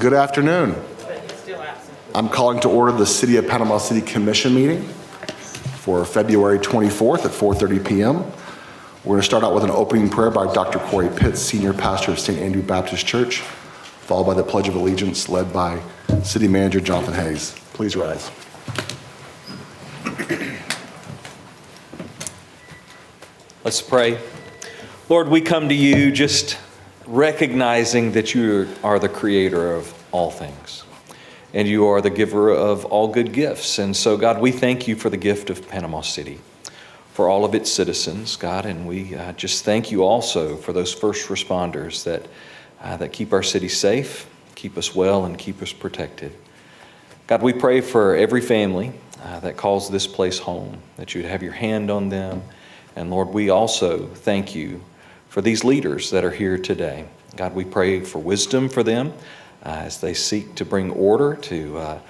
Good afternoon. I'm calling to order the City of Panama City Commission meeting for February 24th at 4:30 p.m. We're going to start out with an opening prayer by Dr. Corey Pitts, Senior Pastor of St. Andrew Baptist Church, followed by the Pledge of Allegiance led by City Manager Jonathan Hayes. Please rise. Let's pray. Lord, we come to you just recognizing that you are the creator of all things, and you are the giver of all good gifts. And so, God, we thank you for the gift of Panama City, for all of its citizens, God, and we just thank you also for those first responders that keep our city safe, keep us well, and keep us protected. God, we pray for every family that calls this place home, that you'd have your hand on them. And Lord, we also thank you for these leaders that are here today. God, we pray for wisdom for them as they seek to bring order to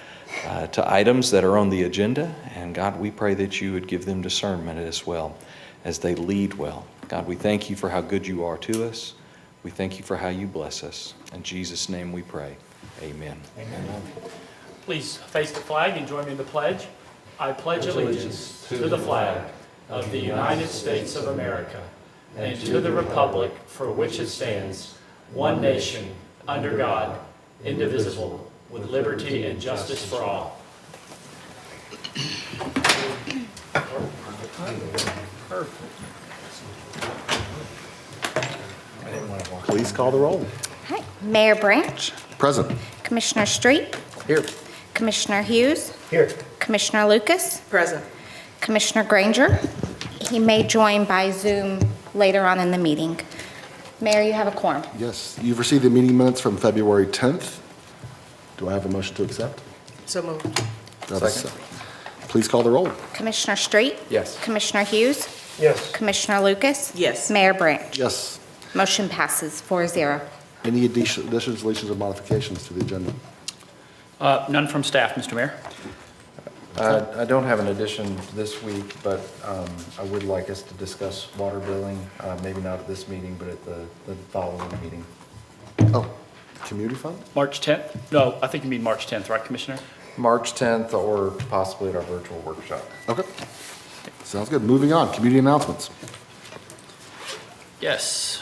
items that are on the agenda. And God, we pray that you would give them discernment as well as they lead well. God, we thank you for how good you are to us. We thank you for how you bless us. In Jesus' name we pray. Amen. Amen. Please face the flag and join me in the pledge. I pledge allegiance to the flag of the United States of America and to the republic for which it stands, one nation, under God, indivisible, with liberty and justice for all. Please call the roll. Hi. Mayor Branch. Present. Commissioner Street. Here. Commissioner Hughes. Here. Commissioner Lucas. Present. Commissioner Granger. He may join by Zoom later on in the meeting. Mayor, you have a quorum. Yes, you've received the meeting minutes from February 10th. Do I have a motion to accept? So moved. Do I have a second? Please call the roll. Commissioner Street. Yes. Commissioner Hughes. Yes. Commissioner Lucas. Yes. Mayor Branch. Yes. Motion passes 4-0. Any additions, deletions, or modifications to the agenda? None from staff, Mr. Mayor. I don't have an addition this week, but I would like us to discuss water billing, maybe not at this meeting, but at the following meeting. Oh, community fund? March 10th? No, I think you mean March 10th, right, Commissioner? March 10th or possibly at our virtual workshop. Okay. Sounds good. Moving on, community announcements. Yes.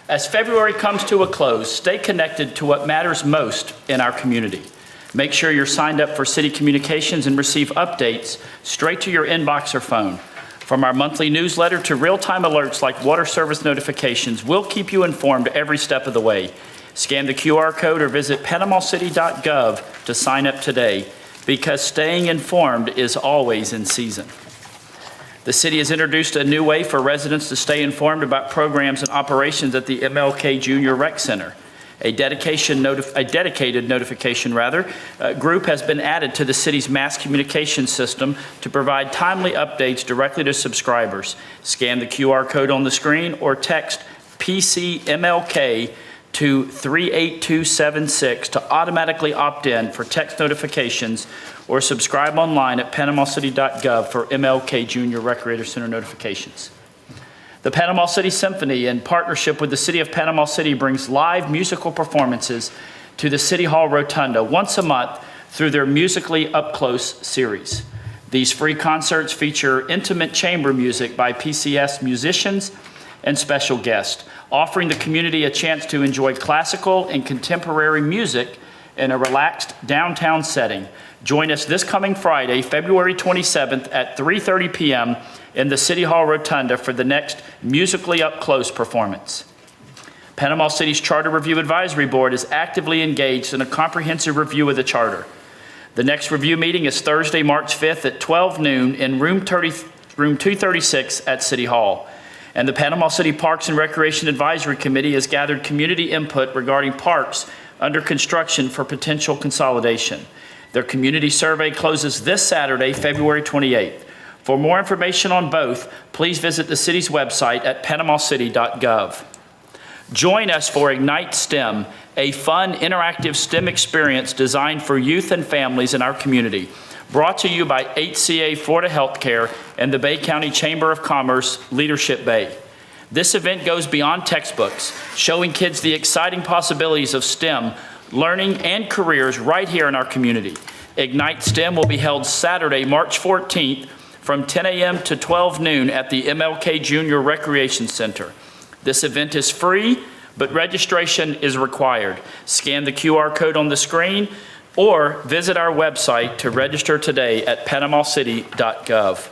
As February comes to a close, stay connected to what matters most in our community. Make sure you're signed up for city communications and receive updates straight to your inbox or phone. From our monthly newsletter to real-time alerts like water service notifications, we'll keep you informed every step of the way. Scan the QR code or visit panamacity.gov to sign up today, because staying informed is always in season. The city has introduced a new way for residents to stay informed about programs and operations at the MLK Junior Rec Center. A dedicated notification group has been added to the city's mass communication system to provide timely updates directly to subscribers. Scan the QR code on the screen or text PCMLK to 38276 to automatically opt in for text notifications, or subscribe online at panamacity.gov for MLK Junior Recreator Center notifications. The Panama City Symphony, in partnership with the City of Panama City, brings live musical performances to the City Hall Rotunda once a month through their Musically Up Close series. These free concerts feature intimate chamber music by PCS musicians and special guests, offering the community a chance to enjoy classical and contemporary music in a relaxed downtown setting. Join us this coming Friday, February 27th at 3:30 p.m. in the City Hall Rotunda for the next Musically Up Close performance. Panama City's Charter Review Advisory Board is actively engaged in a comprehensive review of the charter. The next review meeting is Thursday, March 5th at 12 noon in room 236 at City Hall. And the Panama City Parks and Recreation Advisory Committee has gathered community input regarding parks under construction for potential consolidation. Their community survey closes this Saturday, February 28th. For more information on both, please visit the city's website at panamacity.gov. Join us for Ignite STEM, a fun, interactive STEM experience designed for youth and families in our community. Brought to you by HCA Florida Healthcare and the Bay County Chamber of Commerce, Leadership Bay. This event goes beyond textbooks, showing kids the exciting possibilities of STEM learning and careers right here in our community. Ignite STEM will be held Saturday, March 14th from 10 a.m. to 12 noon at the MLK Junior Recreation Center. This event is free, but registration is required. Scan the QR code on the screen or visit our website to register today at panamacity.gov.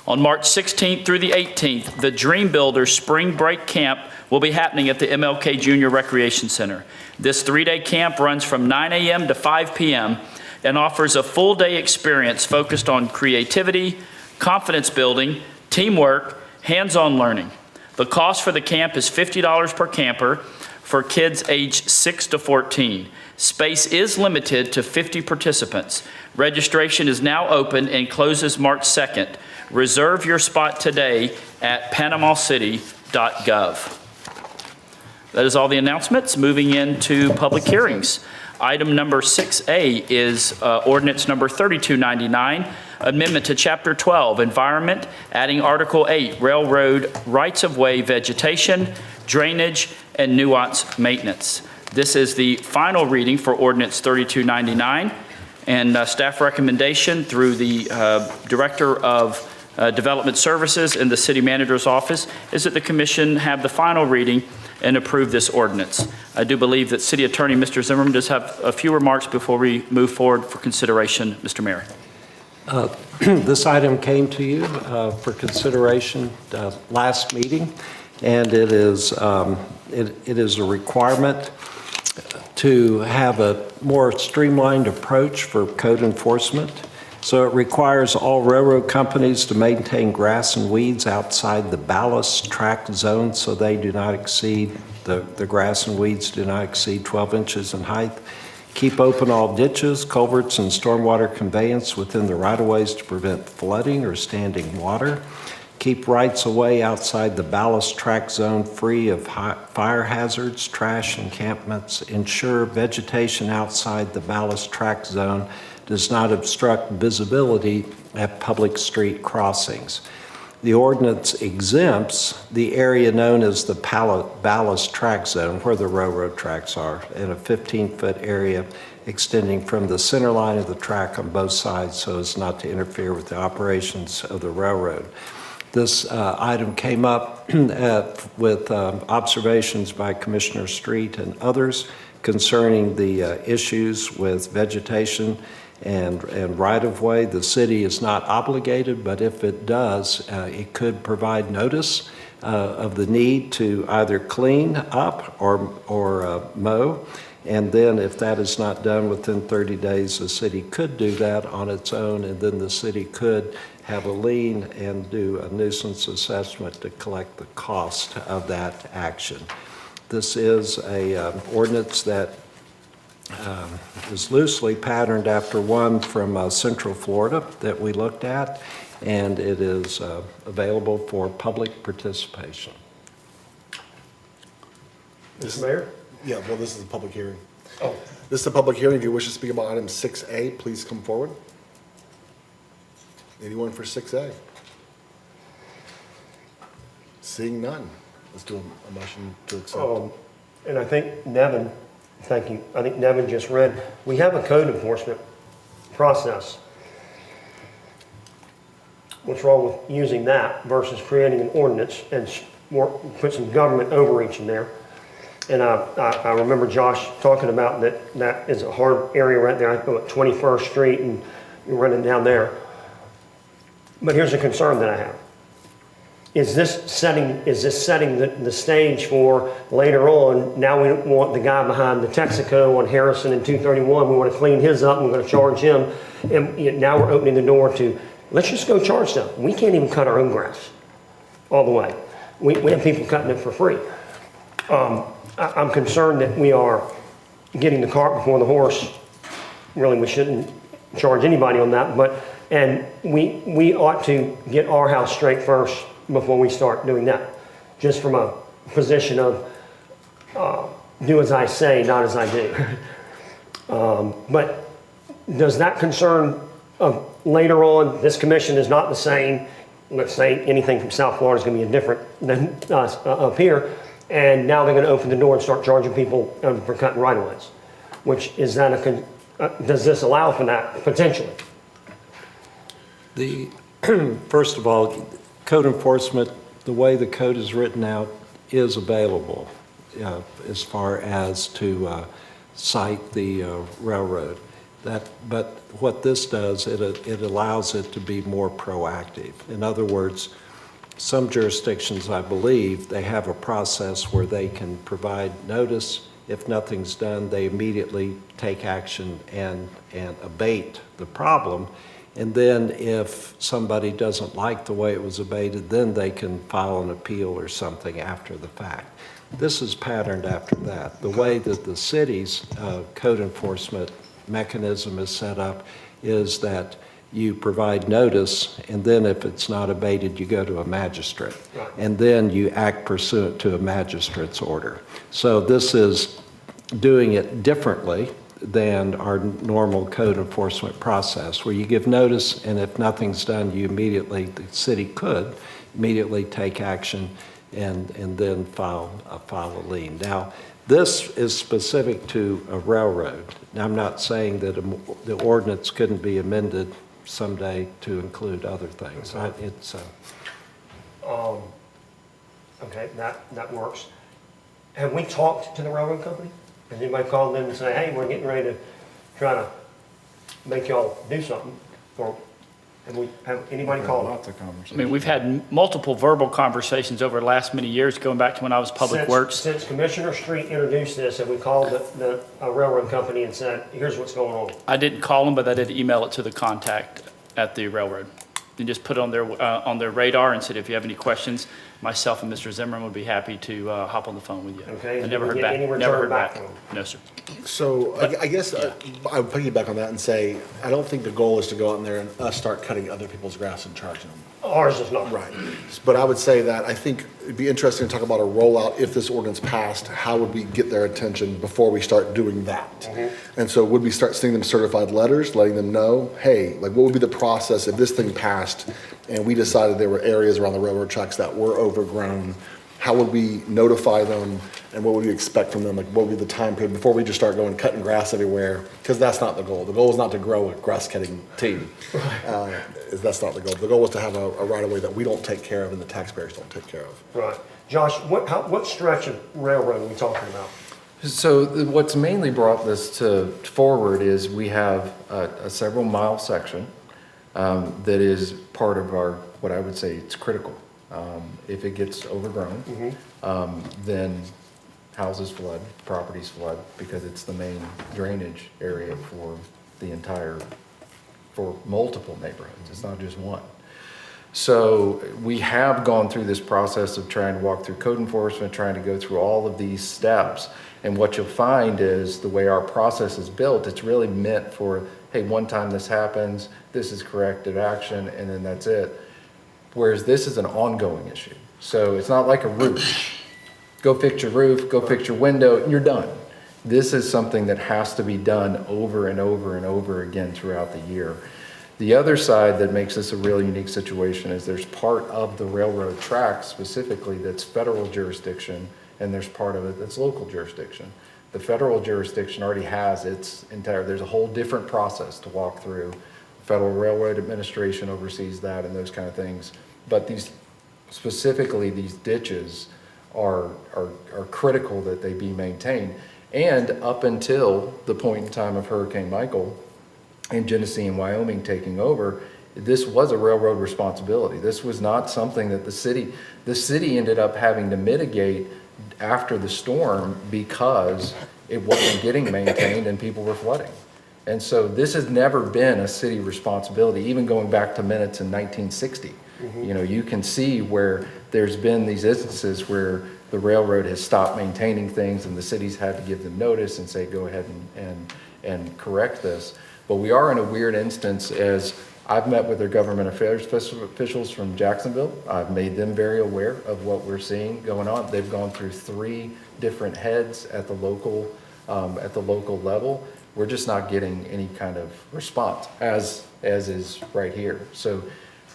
On March 16th through the 18th, the Dream Builders Spring Break Camp will be happening at the MLK Junior Recreation Center. This 3-day camp runs from 9 a.m. to 5 p.m. and offers a full-day experience focused on creativity, confidence building, teamwork, hands-on learning. The cost for the camp is $50 per camper for kids aged 6 to 14. Space is limited to 50 participants. Registration is now open and closes March 2nd. Reserve your spot today at panamacity.gov. That is all the announcements. Moving into public hearings. Item number 6A is ordinance number 3299, amendment to Chapter 12, Environment, adding Article 8, Railroad Rights-of-Way Vegetation, Drainage, and Nuance Maintenance. This is the final reading for ordinance 3299, and staff recommendation through the Director of Development Services in the City Manager's Office is that the Commission have the final reading and approve this ordinance. I do believe that City Attorney Mr. Zimmerman does have a few remarks before we move forward for consideration. Mr. Mayor. This item came to you for consideration last meeting, and it is a requirement to have a more streamlined approach for code enforcement. So it requires all railroad companies to maintain grass and weeds outside the ballast track zone so they do not exceed, the grass and weeds do not exceed 12 inches in height. Keep open all ditches, culverts, and stormwater conveyance within the right-of-ways to prevent flooding or standing water. Keep rights-of-way outside the ballast track zone free of fire hazards, trash encampments. Ensure vegetation outside the ballast track zone does not obstruct visibility at public street crossings. The ordinance exempts the area known as the ballast track zone, where the railroad tracks are, in a 15-foot area extending from the center line of the track on both sides so as not to interfere with the operations of the railroad. This item came up with observations by Commissioner Street and others concerning the issues with vegetation and right-of-way. The city is not obligated, but if it does, it could provide notice of the need to either clean up or mow. And then if that is not done within 30 days, the city could do that on its own, and then the city could have a lien and do a nuisance assessment to collect the cost of that action. This is a ordinance that is loosely patterned after one from Central Florida that we looked at, and it is available for public participation. Mr. Mayor? Yeah, well, this is a public hearing. Oh. This is a public hearing. If you wish to speak about item 6A, please come forward. Anyone for 6A? Seeing none, let's do a motion to accept. And I think Nevin, thank you, I think Nevin just read, we have a code enforcement process. What's wrong with using that versus creating an ordinance and put some government overreach in there? And I remember Josh talking about that is a hard area right there. I go at 21st Street and you're running down there. But here's a concern that I have. Is this setting the stage for later on? Now we don't want the guy behind the Texaco on Harrison and 231. We want to clean his up and we're going to charge him. And now we're opening the door to, let's just go charge them. We can't even cut our own grass all the way. We have people cutting it for free. I'm concerned that we are getting the cart before the horse. Really, we shouldn't charge anybody on that, and we ought to get our house straight first before we start doing that. Just from a position of do as I say, not as I do. But does that concern of later on, this commission is not the same, let's say anything from South Florida is going to be different than us up here, and now they're going to open the door and start charging people for cutting right-of-ways, which is that does this allow for that potentially? First of all, code enforcement, the way the code is written out, is available as far as to cite the railroad. But what this does, it allows it to be more proactive. In other words, some jurisdictions, I believe, they have a process where they can provide notice. If nothing's done, they immediately take action and abate the problem. And then if somebody doesn't like the way it was abated, then they can file an appeal or something after the fact. This is patterned after that. The way that the city's code enforcement mechanism is set up is that you provide notice, and then if it's not abated, you go to a magistrate. Right. And then you act pursuant to a magistrate's order. So this is doing it differently than our normal code enforcement process, where you give notice, and if nothing's done, you immediately, the city could immediately take action and then file a lien. Now, this is specific to a railroad. Now, I'm not saying that the ordinance couldn't be amended someday to include other things. Okay, that works. Have we talked to the railroad company? Has anybody called them and say, hey, we're getting ready to try to make y'all do something? Or have anybody called? Lots of conversations. I mean, we've had multiple verbal conversations over the last many years, going back to when I was Public Works. Since Commissioner Street introduced this, have we called the railroad company and said, here's what's going on? I didn't call them, but I did email it to the contact at the railroad. And just put it on their radar and said, if you have any questions, myself and Mr. Zimmerman would be happy to hop on the phone with you. Okay, I never did we heard get back. any Never return heard back back. from them? No, sir. So I guess I would piggyback on that and say, I don't think the goal is to go out there and us start cutting other people's grass and charging them. Ours is not. Right. But I would say that I think it'd be interesting to talk about a rollout if this ordinance passed. How would we get their attention before we start doing that? And so would we start sending them certified letters, letting them know, hey, like what would be the process if this thing passed and we decided there were areas around the railroad tracks that were overgrown? How would we notify them, and what would we expect from them? Like, what would be the time period before we just start going cutting grass everywhere? Because that's not the goal. The goal is not to grow a grass cutting team. That's not the goal. The goal was to have a right of way that we don't take care of and the taxpayers don't take care of. Right. Josh, what stretch of railroad are we talking about? So what's mainly brought this forward is we have a several mile section that is part of our, what I would say, it's critical. If it gets overgrown, then houses flood, properties flood, because it's the main drainage area for for multiple neighborhoods. It's not just one. So we have gone through this process of trying to walk through code enforcement, trying to go through all of these steps. And what you'll find is the way our process is built, it's really meant for, hey, one time this happens, this is corrective action, and then that's it. Whereas this is an ongoing issue. So it's not like a roof. Go fix your roof, go fix your window, and you're done. This is something that has to be done over and over and over again throughout the year. The other side that makes this a really unique situation is there's part of the railroad tracks specifically that's federal jurisdiction, and there's part of it that's local jurisdiction. The federal jurisdiction already has there's a whole different process to walk through. Federal Railroad Administration oversees that and those kind of things. But specifically these ditches are critical that they be maintained. And up until the point in time of Hurricane Michael and Genesee and Wyoming taking over, this was a railroad responsibility. This was not something that the city ended up having to mitigate after the storm because it wasn't getting maintained and people were flooding. And so this has never been a city responsibility, even going back to minutes in 1960. You know, you can see where there's been these instances where the railroad has stopped maintaining things and the cities had to give them notice and say, go ahead and correct this. But we are in a weird instance as I've met with their government affairs officials from Jacksonville. I've made them very aware of what we're seeing going on. They've gone through 3 different heads at the local level. We're just not getting any kind of response as is right here. So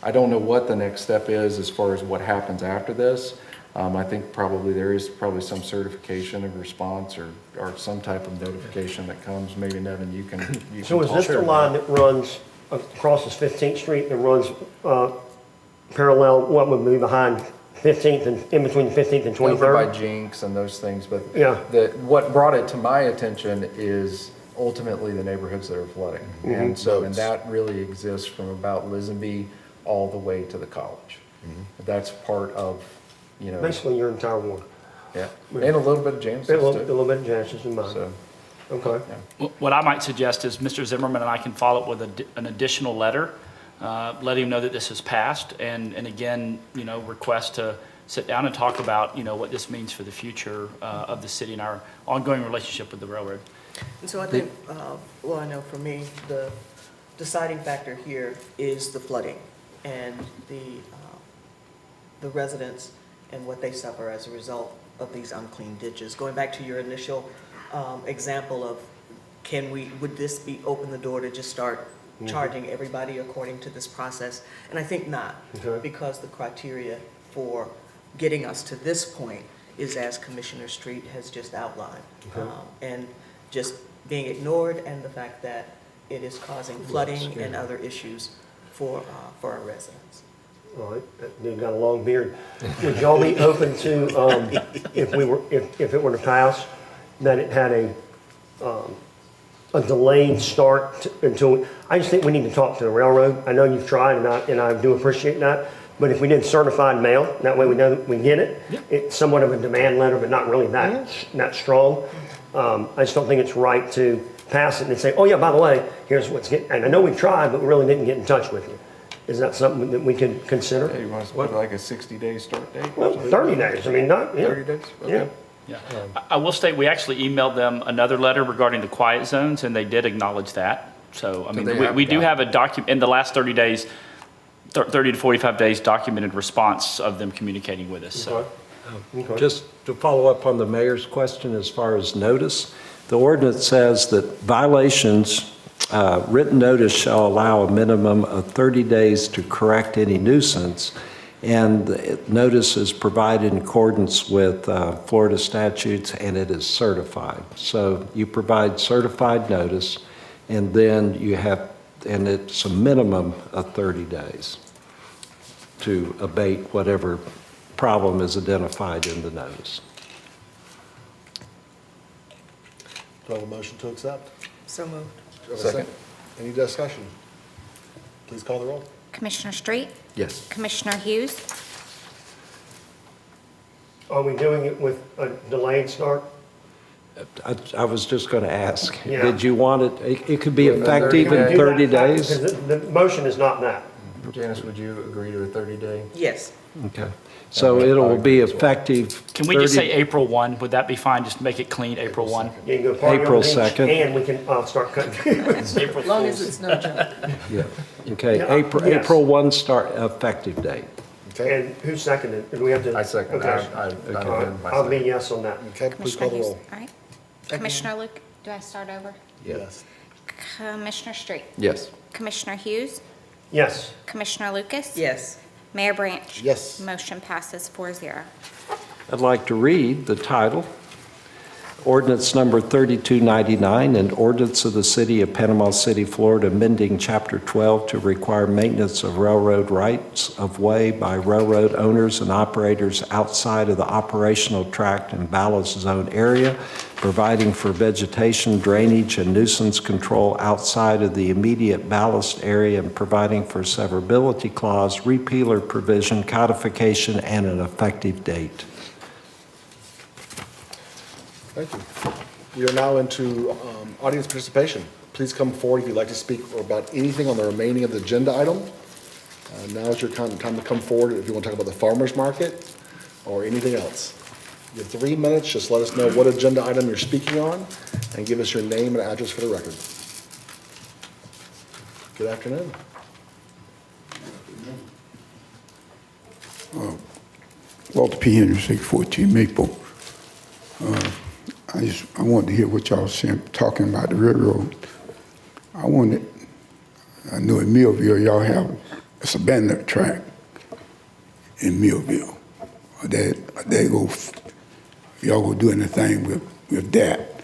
I don't know what the next step is as far as what happens after this. I think probably there is probably some certification of response or some type of notification that comes. Maybe Nevin, you can So is talk this the about line that runs across 15th Street and runs parallel, what would be behind 15th and in between 15th and over by 23rd? Jinx and those things, but Yeah. what brought it to my attention is ultimately the neighborhoods that are flooding. And so, and that really exists from about Lisenby all the way to the college. That's part of, you know, Basically your entire ward. yeah, and a little bit of James A little too. bit of Genesis in mine. So, Okay. What I might suggest is Mr. Zimmerman and I can follow up with an additional letter, letting him know that this has passed, and again, you know, request to sit down and talk about, you know, what this means for the future of the city and our ongoing relationship with the railroad. And so I think, well, I know for me, the deciding factor here is the flooding and the residents and what they suffer as a result of these unclean ditches. Going back to your initial example of would this open the door to just start charging everybody according to this process? And I think not, Okay. because the criteria for getting us to this point is as Commissioner Street has just outlined. And just being ignored, and the fact that it is causing flooding and other issues for our residents. All right, that dude got a long beard. Would y'all be open to, if it were to pass, that it had a delayed start until, I just think we need to talk to the railroad. I know you've tried, and I do appreciate that, but if we did certified mail, that way we know that we get it. It's somewhat of a demand letter, but not really that strong. I just don't think it's right to pass it and say, oh yeah, by the way, here's what's getting, and I know we've tried, but we really didn't get in touch with you. Is that something that we could consider? hey, you want us to put like a 60-day start date? Well, 30 days, I mean, not, yeah. 30 days? Yeah. Okay. Yeah. I will state, we actually emailed them another letter regarding the quiet zones, and they did acknowledge that. So, I they mean, have we do got- have a in the last 30 days, 30 to 45 days documented response of them communicating with us, so. Okay. Just to follow up on the mayor's question as far as notice, the ordinance says that violations, written notice shall allow a minimum of 30 days to correct any nuisance, and the notice is provided in accordance with Florida statutes, and it is certified. So you provide certified notice, and then and it's a minimum of 30 days to abate whatever problem is identified in the notice. Do I have a motion to accept? So moved. Do I have a Second. Any discussion? Please call the roll. Commissioner Street? Yes. Commissioner Hughes? Are we doing it with a delayed start? I was just going to ask, Yeah. did you want it could be Well, effective Can we in do 30 that? days? Because the motion is not that. Janice, would you agree to a 30-day? Yes. Okay. So it will be effective. Can we just 30 say April 1? Would that be fine? Just make it clean, April 1? You can go party on April the beach, 2nd. and we can start cutting. April As long as Fools. it's no joke. Yeah. Okay, Yeah, April, yes. April 1 start effective date. Okay, And who seconded? Do we have to? I second. Okay. I All right. amend my I'll be second. yes on that. okay, please Commissioner call the Hughes? roll. All right. Commissioner Luke, do I start over? Yes. Commissioner Street? Yes. Commissioner Hughes? Yes. Commissioner Lucas? Yes. Mayor Branch? Yes. Motion passes 4-0. I'd like to read the title. Ordinance number 3299, an ordinance of the City of Panama City, Florida, amending Chapter 12 to require maintenance of railroad rights of way by railroad owners and operators outside of the operational tract and ballast zone area, providing for vegetation, drainage, and nuisance control outside of the immediate ballast area, and providing for severability clause, repealer provision, codification, and an effective date. Thank you. We are now into audience participation. Please come forward if you'd like to speak about anything on the remaining of the agenda item. Now is your time to come forward if you want to talk about the farmer's market or anything else. You have 3 minutes. Just let us know what agenda item you're speaking on and give us your name and address for the record. Good afternoon. Walter P. Henry, 614 Maple. I wanted to hear what y'all saying, talking about the railroad. I know in Millville y'all have it's a abandoned track in Millville. They go, y'all go do anything with that.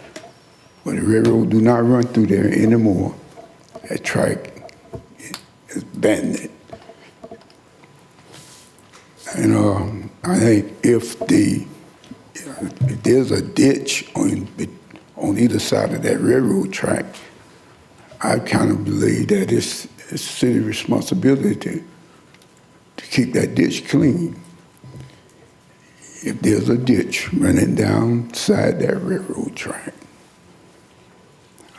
But the railroad do not run through there anymore. That track is abandoned. And I think if there's a ditch on either side of that railroad track, I kind of believe that it's city responsibility to keep that ditch clean. If there's a ditch running down side that railroad track,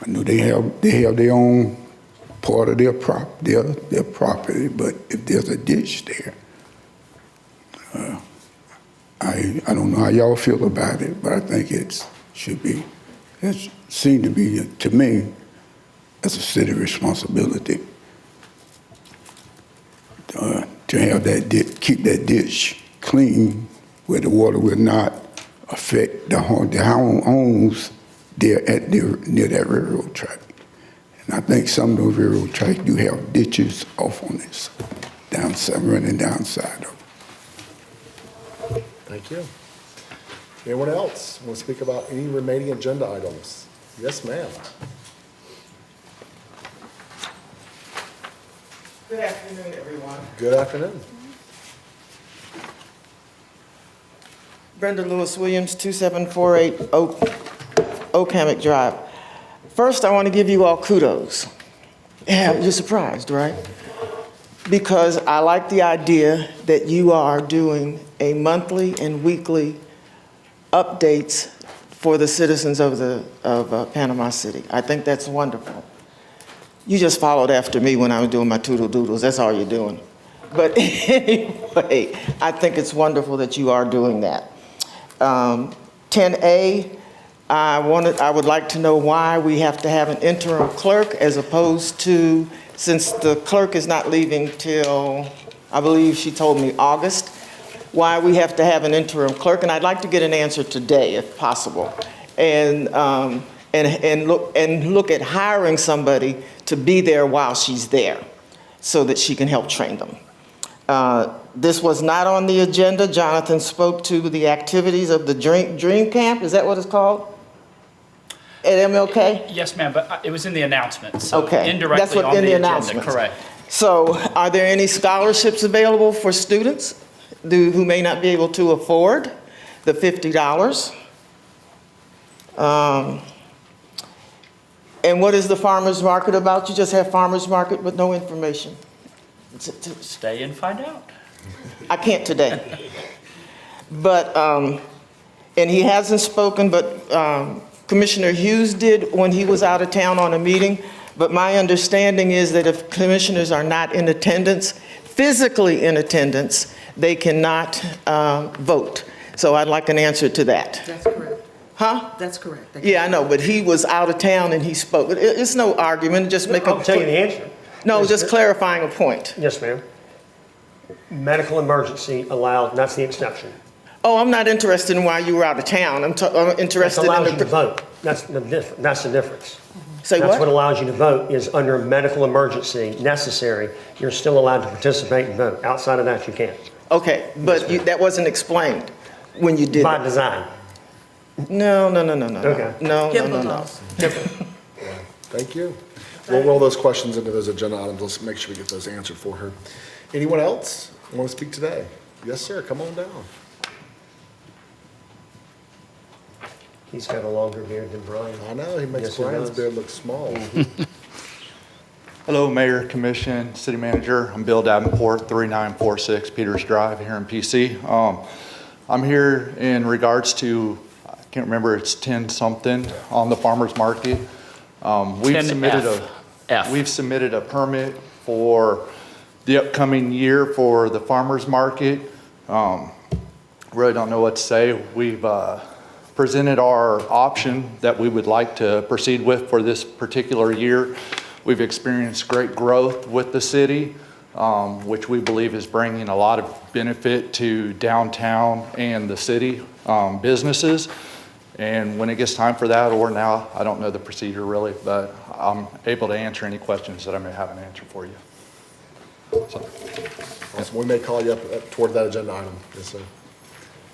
I know they have their own part of their property, but if there's a ditch there, I don't know how y'all feel about it, but I think it seems to be, to me, as a city responsibility to have that keep that ditch clean where the water will not affect the homes there near that railroad track. And I think some of those railroad tracks do have ditches off on this, running downside of it. Thank you. Anyone else want to speak about any remaining agenda items? Yes, ma'am. Good afternoon, everyone. Good afternoon. Brenda Lewis Williams, 2748 Oak Hammock Drive. First, I want to give you all kudos. Yeah, you're surprised, right? Because I like the idea that you are doing a monthly and weekly updates for the citizens of Panama City. I think that's wonderful. You just followed after me when I was doing my toodle doodles. That's all you're doing. But anyway, I think it's wonderful that you are doing that. 10A, I would like to know why we have to have an interim clerk as opposed to, since the clerk is not leaving till, I believe she told me August, why we have to have an interim clerk. And I'd like to get an answer today if possible. And look at hiring somebody to be there while she's there so that she can help train them. This was not on the agenda. Jonathan spoke to the activities of the Dream Camp. Is that what it's called? At MLK? Yes, ma'am, but it was in the announcement, so Okay. indirectly That's what on in the the agenda, announcement. correct. So are there any scholarships available for students who may not be able to afford the $50? And what is the farmer's market about? You just have farmer's market with no information. Stay and find out. I can't today. But, and he hasn't spoken, but Commissioner Hughes did when he was out of town on a meeting. But my understanding is that if commissioners are not in attendance, physically in attendance, they cannot vote. So I'd like an answer to that. That's correct. Huh? That's correct. Yeah, I know, but he was out of town and he spoke. It's no argument, just make a I'll tell you the answer. No, just clarifying a point. Yes, ma'am. Medical emergency allowed, that's the exception. Oh, I'm not interested in why you were out of town. I'm That interested allows in you to vote. That's the difference. Say That's what what? allows you to vote is under a medical emergency necessary, you're still allowed to participate and vote. Outside of that, you can't. Okay, but that wasn't explained when you did By it. design. No. Okay. No. HIPAA laws. Thank you. We'll roll those questions into those agenda items. Let's make sure we get those answered for her. Anyone else want to speak today? Yes, sir. Come on down. He's got a longer beard than Brian. I know, he makes Yes, he Brian's does. beard look small. Hello, Mayor, Commission, City Manager. I'm Bill Davenport, 3946 Peters Drive here in PC. I'm here in regards to, I can't remember, it's 10-something on the farmer's market. We've 10F. We've submitted a permit for the upcoming year for the farmer's market. Really don't know what to say. We've presented our option that we would like to proceed with for this particular year. We've experienced great growth with the city, which we believe is bringing a lot of benefit to downtown and the city businesses. And when it gets time for that, or now, I don't know the procedure really, but I'm able to answer any questions that I may have an answer for you. Awesome. We may call you up toward that agenda item. Yes, sir.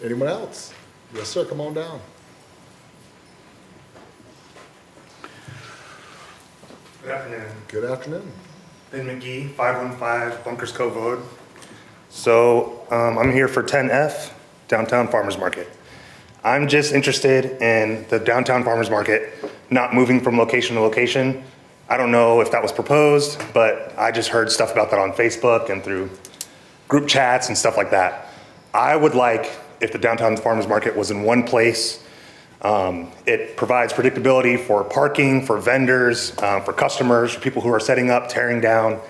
Anyone else? Yes, sir. Come on down. Good afternoon. Good afternoon. Ben McGee, 515 Bunkers Cove Road. So I'm here for 10F, Downtown Farmers Market. I'm just interested in the Downtown Farmers Market not moving from location to location. I don't know if that was proposed, but I just heard stuff about that on Facebook and through group chats and stuff like that. I would like if the Downtown Farmers Market was in one place. It provides predictability for parking, for vendors, for customers, for people who are setting up, tearing down.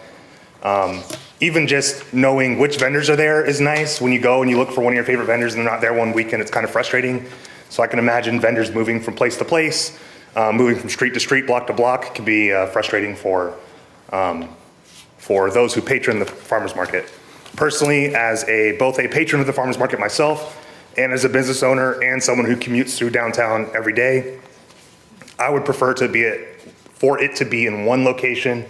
Even just knowing which vendors are there is nice. When you go and you look for one of your favorite vendors and they're not there one weekend, it's kind of frustrating. So I can imagine vendors moving from place to place, moving from street to street, block to block can be frustrating for those who patron the farmers market. Personally, as both a patron of the farmers market myself, and as a business owner and someone who commutes through downtown every day, I would prefer for it to be in one location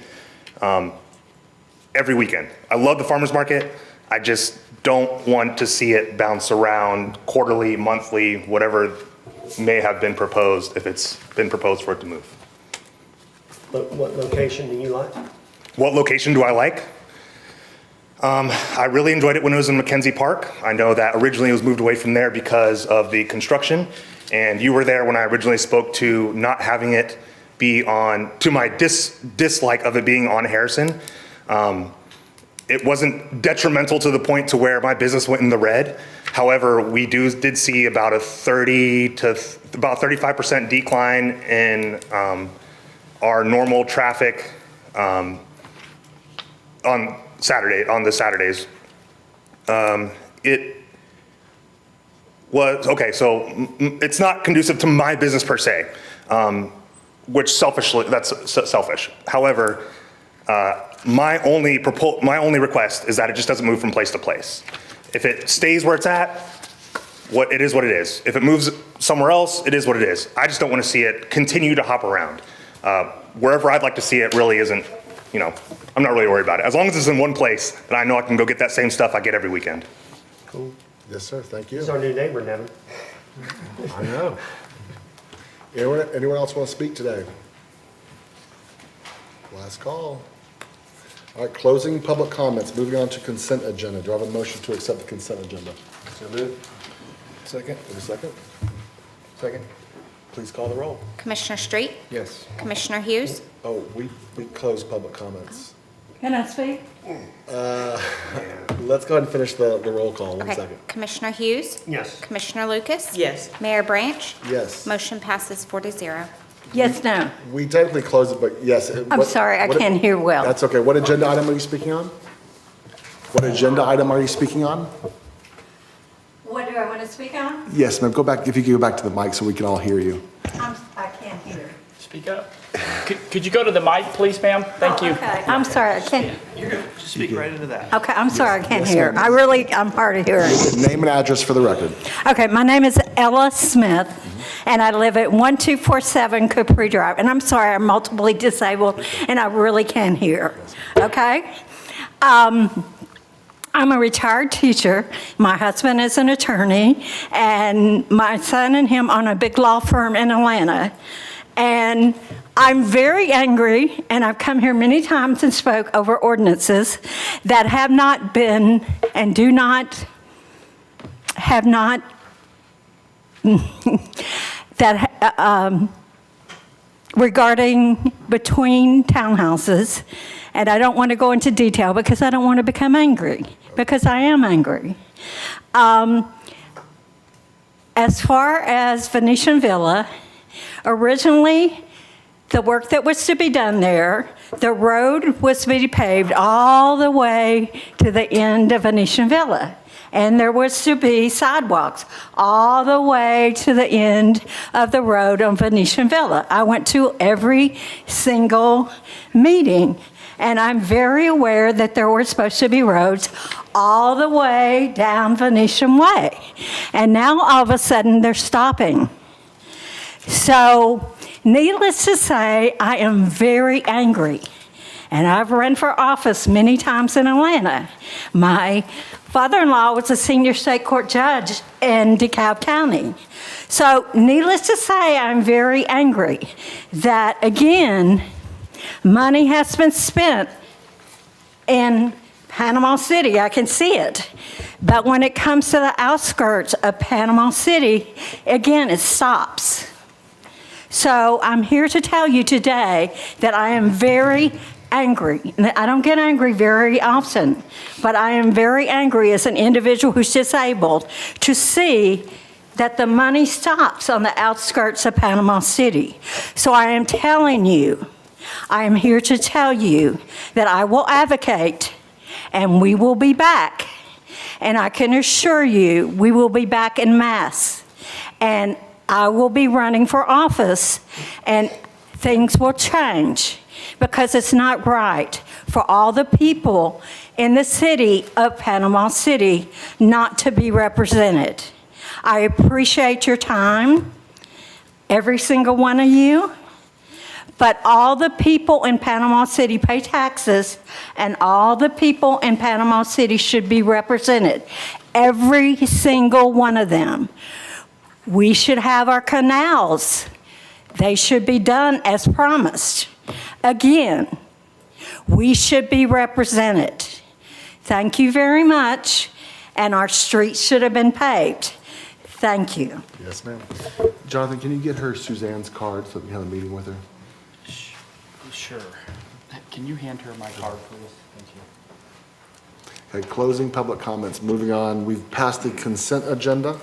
every weekend. I love the farmers market. I just don't want to see it bounce around quarterly, monthly, whatever may have been proposed, if it's been proposed for it to move. What location do you like? What location do I like? I really enjoyed it when it was in Mackenzie Park. I know that originally it was moved away from there because of the construction, and you were there when I originally spoke to not having it be to my dislike of it being on Harrison. It wasn't detrimental to the point to where my business went in the red. However, we did see about a 30 to about 35% decline in our normal traffic on the Saturdays. It was, okay, so it's not conducive to my business per se, which that's selfish. However, my only request is that it just doesn't move from place to place. If it stays where it's at, it is what it is. If it moves somewhere else, it is what it is. I just don't want to see it continue to hop around. Wherever I'd like to see it really isn't, I'm not really worried about it. As long as it's in one place, then I know I can go get that same stuff I get every weekend. Cool. Yes, sir. Thank you. He's our new neighbor, Nevin. I know. Anyone else want to speak today? Last call. All right, closing public comments. Moving on to consent agenda. Do I have a motion to accept the consent agenda? So moved. Second. Any second? Second. Please call the roll. Commissioner Street? Yes. Commissioner Hughes? Oh, we closed public comments. Can I speak? Let's go ahead and finish the roll call. One Okay. second. Commissioner Hughes? Yes. Commissioner Lucas? Yes. Mayor Branch? Yes. Motion passes 4-0. Yes, no. We technically closed it, but yes. I'm sorry, I can't hear well. That's okay. What agenda item are you speaking on? What agenda item are you speaking on? What do I want to speak on? Yes, ma'am. If you could go back to the mic so we can all hear you. I can't hear. Speak up. Could you go to the mic, please, ma'am? Thank you. Okay, I'm sorry, I can't. You're good. Just speak right into that. Okay, I'm sorry, I can't Yes, hear. ma'am. I'm hard of hearing. Name and address for the record. Okay, my name is Ella Smith, and I live at 1247 Capri Drive. And I'm sorry, I'm multiply disabled, and I really can't hear. Okay? I'm a retired teacher. My husband is an attorney, and my son and him own a big law firm in Atlanta. And I'm very angry, and I've come here many times and spoke over ordinances that have not been and have not regarding between townhouses. And I don't want to go into detail because I don't want to become angry, because I am angry. As far as Venetian Villa, originally, the work that was to be done there, the road was to be paved all the way to the end of Venetian Villa. And there was to be sidewalks all the way to the end of the road on Venetian Villa. I went to every single meeting, and I'm very aware that there were supposed to be roads all the way down Venetian Way. And now all of a sudden they're stopping. So, needless to say, I am very angry. And I've run for office many times in Atlanta. My father-in-law was a senior state court judge in DeKalb County. So needless to say, I'm very angry that, again, money has been spent in Panama City. I can see it. But when it comes to the outskirts of Panama City, again, it stops. So I'm here to tell you today that I am very angry. I don't get angry very often, but I am very angry as an individual who's disabled to see that the money stops on the outskirts of Panama City. So I am telling you, I am here to tell you that I will advocate and we will be back. And I can assure you, we will be back en masse. And I will be running for office and things will change because it's not right for all the people in the city of Panama City not to be represented. I appreciate your time, every single one of you, but all the people in Panama City pay taxes and all the people in Panama City should be represented, every single one of them. We should have our canals. They should be done as promised. Again, we should be represented. Thank you very much. And our streets should have been paved. Thank you. Yes, ma'am. Jonathan, can you get her Suzanne's card so that we can have a meeting with her? Sure. Can you hand her my card, please? Thank you. Okay, closing public comments. Moving on, we've passed the consent agenda.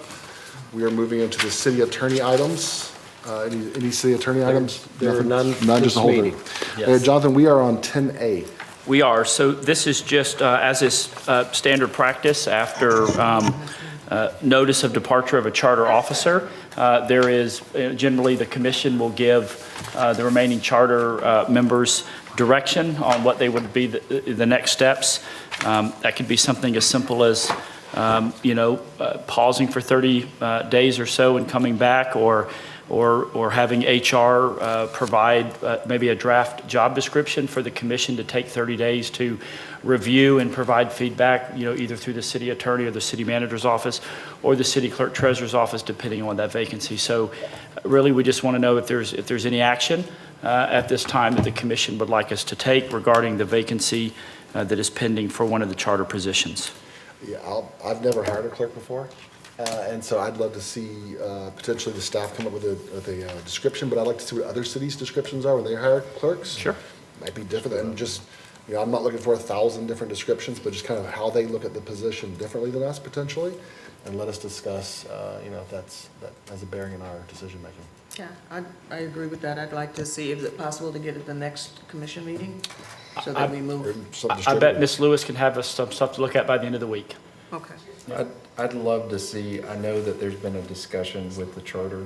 We are moving into the city attorney items. Any city attorney items? There are none None, this just a whole meeting. thing. Okay, Jonathan, we are on 10A. We are. So this is just, as is standard practice, after notice of departure of a charter officer, there is, generally the commission will give the remaining charter members direction on what they would be the next steps. That could be something as simple as, pausing for 30 days or so and coming back, or having HR provide maybe a draft job description for the commission to take 30 days to review and provide feedback, either through the city attorney or the city manager's office or the city clerk treasurer's office, depending on that vacancy. So really, we just want to know if there's any action at this time that the commission would like us to take regarding the vacancy that is pending for one of the charter positions. Yeah, I've never hired a clerk before, and so I'd love to see potentially the staff come up with a description, but I'd like to see what other cities' descriptions are when they hire clerks. Sure. Might be different, and just, I'm not looking for 1,000 different descriptions, but just kind of how they look at the position differently than us potentially, and let us discuss, if that has a bearing in our decision-making. Yeah, I agree with that. I'd like to see if it's possible to get at the next commission meeting so that we move. I bet Ms. Lewis can have us some stuff to look at by the end of the week. Okay. I'd love to see, I know that there's been a discussion with the charter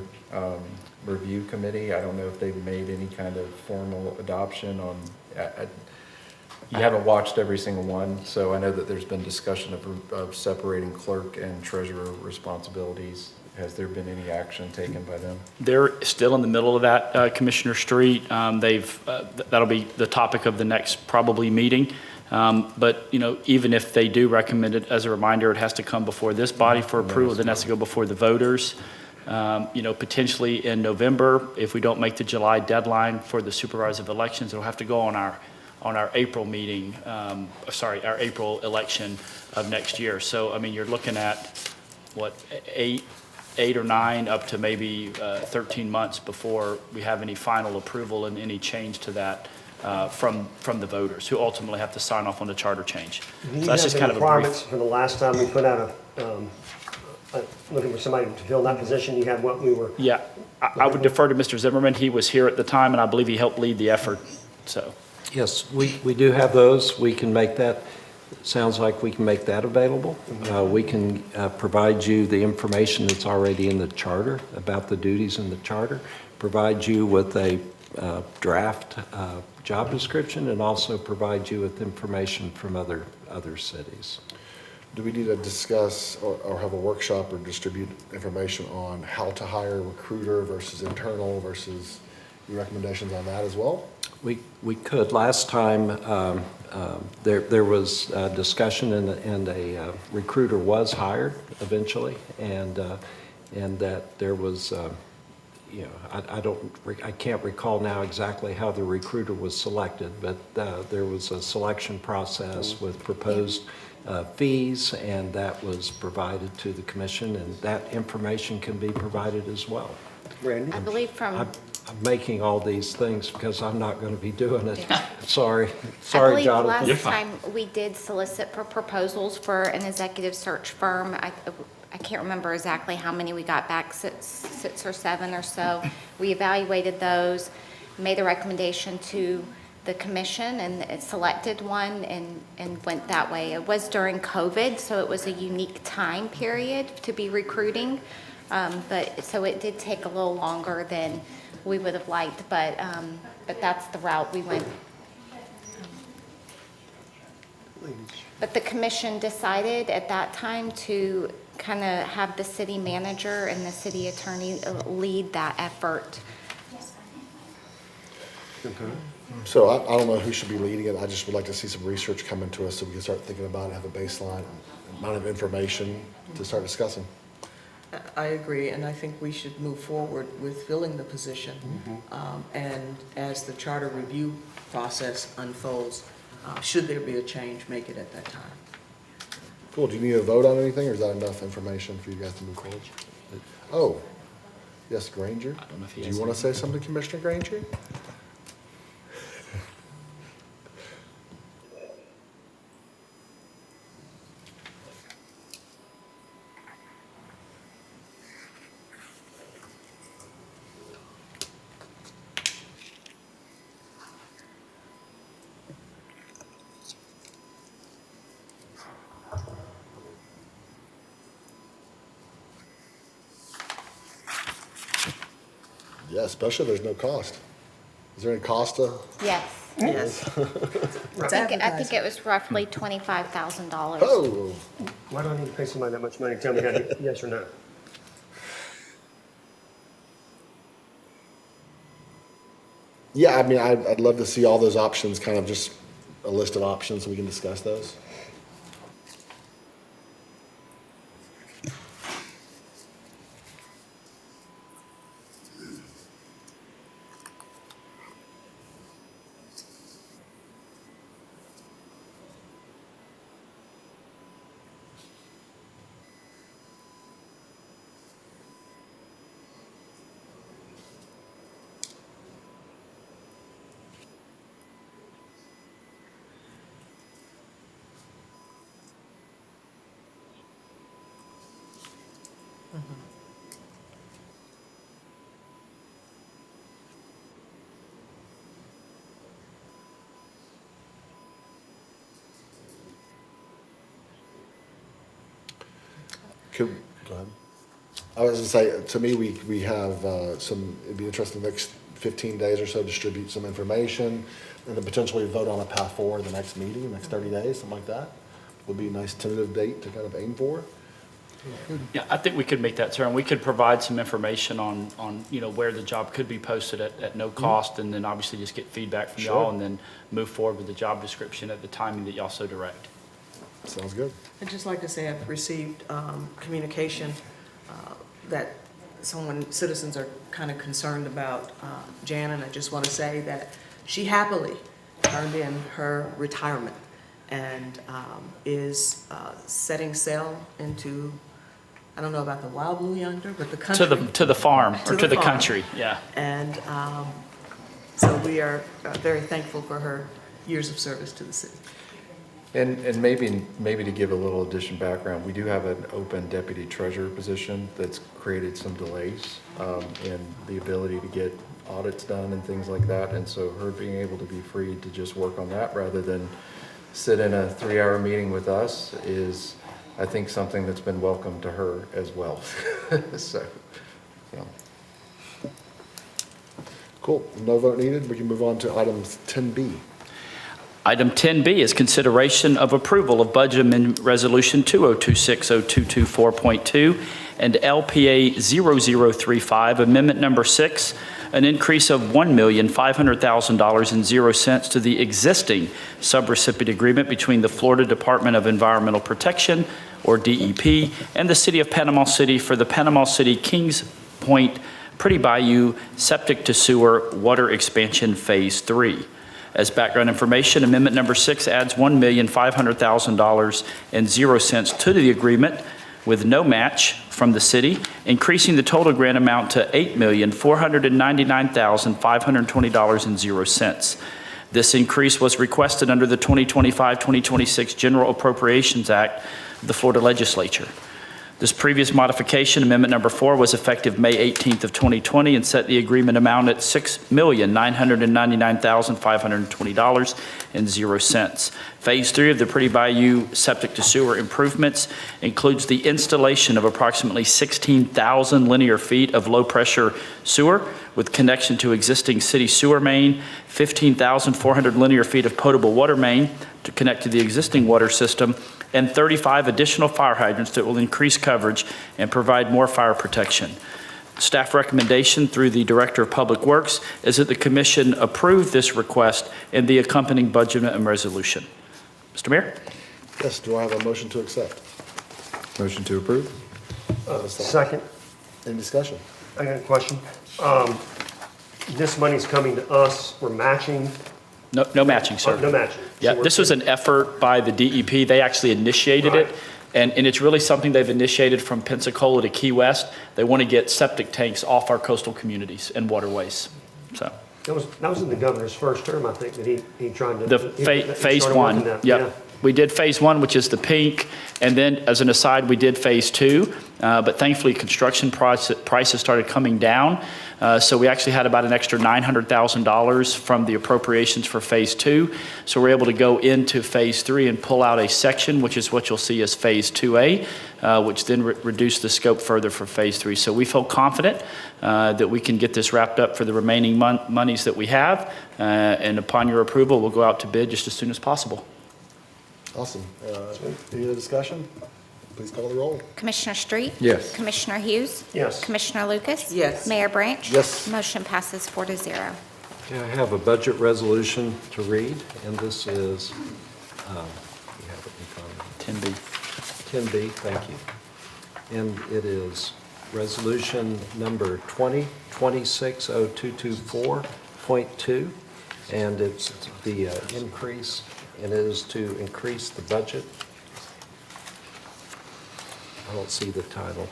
review committee. I don't know if they've made any kind of formal adoption on, I haven't watched every single one, so I know that there's been discussion of separating clerk and treasurer responsibilities. Has there been any action taken by them? They're still in the middle of that, Commissioner Street. That'll be the topic of the next probably meeting. But, even if they do recommend it, as a reminder, it has to come before this body for approval, then it has to go before the voters. Potentially in November, if we don't make the July deadline for the supervisor elections, it'll have to go on our April meeting, our April election of next year. So, you're looking at, what, eight or nine, up to maybe 13 months before we have any final approval and any change to that from the voters, who ultimately have to sign off on the charter change. So that's just kind of a requirements brief. for the last time we put out looking for somebody to fill that position. You had what we were. Yeah, I would defer to Mr. Zimmerman. He was here at the time, and I believe he helped lead the effort. So. Yes, we do have those. We can make that, sounds like we can make that available. We can provide you the information that's already in the charter about the duties in the charter, provide you with a draft job description, and also provide you with information from other cities. Do we need to discuss or have a workshop or distribute information on how to hire a recruiter versus internal versus, Your recommendations on that as well? We could. Last time, there was discussion and a recruiter was hired eventually, and that there was, I can't recall now exactly how the recruiter was selected, but there was a selection process with proposed fees, and that was provided to the commission, and that information can be provided as well. Randy? I believe from, I'm making all these things because I'm not going to be doing it. Sorry, I believe Jonathan. last time we did solicit for proposals for an executive search firm. I can't remember exactly how many we got back, six or seven or so. We evaluated those, made a recommendation to the commission, and it selected one and went that way. It was during COVID, so it was a unique time period to be recruiting. So it did take a little longer than we would have liked, but that's the route we went. But the commission decided at that time to kind of have the city manager and the city attorney lead that effort. So I don't know who should be leading it. I just would like to see some research come into us so we can start thinking about it, have a baseline, amount of information to start discussing. I agree, and I think we should move forward with filling the position. And as the charter review process unfolds, should there be a change, make it at that time. Cool. Do you need a vote on anything, or is that enough information for you guys to move forward? Oh, yes, Granger. Do you want to say something, Commissioner Granger? Yeah, especially if there's no cost. Is there any cost to? Yes. Yes. I think it was roughly $25,000. Oh, Why do I need to pay somebody that much money to tell me how to, yes or no? yeah, I mean, I'd love to see all those options, kind of just a list of options so we can discuss those. Go ahead. I was gonna say, to me, we have it'd be interesting the next 15 days or so, distribute some information, and then potentially vote on a path forward the next meeting, the next 30 days, something like that. Would be a nice tentative date to kind of aim for. Yeah, I think we could make that turn. We could provide some information on where the job could be posted at no cost, and then obviously just get feedback from y'all, and then move forward with the job description at the timing that y'all so direct. Sounds good. I'd just like to say I've received communication that citizens are kind of concerned about Jan, and I just want to say that she happily turned in her retirement and is setting sail into, I don't know about the wild blue yonder, but the country. To the farm, or to the farm. country, yeah. And so we are very thankful for her years of service to the city. And maybe to give a little additional background, we do have an open deputy treasurer position that's created some delays in the ability to get audits done and things like that. And so her being able to be free to just work on that rather than sit in a 3-hour meeting with us is, I think, something that's been welcome to her as well. So, yeah. Cool. No vote needed. We can move on to item 10B. Item 10B is consideration of approval of Budget Amendment Resolution 2026-0224.2 and LPA 0035, Amendment Number 6, an increase of $1,500,000.00 to the existing subrecipient agreement between the Florida Department of Environmental Protection, or DEP, and the City of Panama City for the Panama City Kings Point Pretty Bayou Septic to Sewer Water Expansion Phase 3. As background information, Amendment Number 6 adds $1,500,000.00 to the agreement with no match from the city, increasing the total grant amount to $8,499,520.00. This increase was requested under the 2025-2026 General Appropriations Act of the Florida Legislature. This previous modification, Amendment Number 4, was effective May 18th of 2020 and set the agreement amount at $6,999,520.00. Phase 3 of the Pretty Bayou Septic to Sewer improvements includes the installation of approximately 16,000 linear feet of low-pressure sewer with connection to existing city sewer main, 15,400 linear feet of potable water main to connect to the existing water system, and 35 additional fire hydrants that will increase coverage and provide more fire protection. Staff recommendation through the Director of Public Works is that the Commission approve this request and the accompanying budget and resolution. Mr. Mayor? Yes, do I have a motion to accept? Motion to approve? Second, Any discussion? I got a question. This money's coming to us, we're matching, No matching, sir. no matching. Yeah, So we're- this was an effort by the DEP. They actually initiated it. And it's really something they've initiated from Pensacola to Key West. They want to get septic tanks off our coastal communities and waterways. So That was in the governor's first term, I think, that he tried to. the he phase started one, working that, yep. yeah. We did phase 1, which is the pink. And then as an aside, we did phase 2. But thankfully, construction prices started coming down. So we actually had about an extra $900,000 from the appropriations for phase 2. So we're able to go into phase 3 and pull out a section, which is what you'll see as phase 2A, which then reduced the scope further for phase 3. So we feel confident that we can get this wrapped up for the remaining monies that we have. And upon your approval, we'll go out to bid just as soon as possible. Awesome. Any other discussion? Please call the roll. Commissioner Street? Yes. Commissioner Hughes? Yes. Commissioner Lucas? Yes. Mayor Branch? Yes. Motion passes 4-0. Okay, I have a budget resolution to read, and this is, you have it in front of me. 10B, thank you. And it is resolution number 2026-0224.2, and it's the increase, and it is to increase the budget. I don't see the title.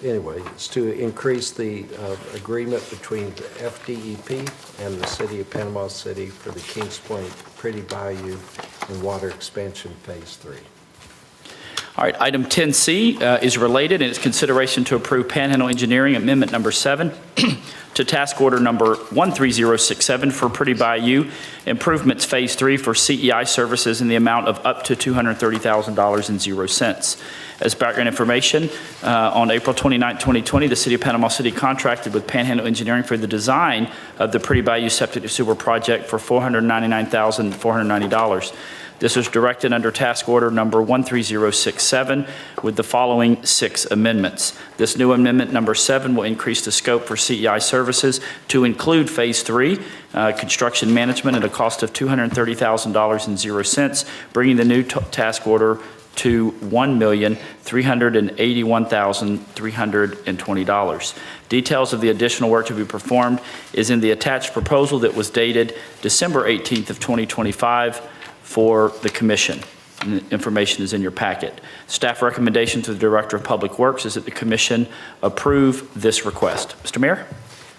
Anyway, it's to increase the agreement between the FDEP and the City of Panama City for the Kings Point Pretty Bayou and Water Expansion Phase 3. All right, item 10C is related, and it's consideration to approve Panhandle Engineering Amendment Number 7 to task order number 13067 for Pretty Bayou Improvements Phase 3 for CEI services in the amount of up to $230,000.00. As background information, on April 29, 2020, the City of Panama City contracted with Panhandle Engineering for the design of the Pretty Bayou Septic to Sewer project for $499,490. This was directed under task order number 13067 with the following 6 amendments. This new amendment number 7 will increase the scope for CEI services to include phase 3, construction management at a cost of $230,000.00, bringing the new task order to $1,381,320. Details of the additional work to be performed is in the attached proposal that was dated December 18th of 2025 for the commission. And the information is in your packet. Staff recommendation to the Director of Public Works is that the commission approve this request. Mr. Mayor?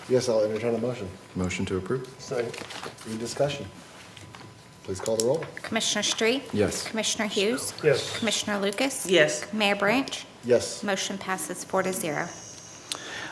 Yes, I'll entertain a motion. Motion to approve? Second. Any discussion? Please call the roll. Commissioner Street? Yes. Commissioner Hughes? Yes. Commissioner Lucas? Yes. Mayor Branch? Yes. Motion passes 4-0.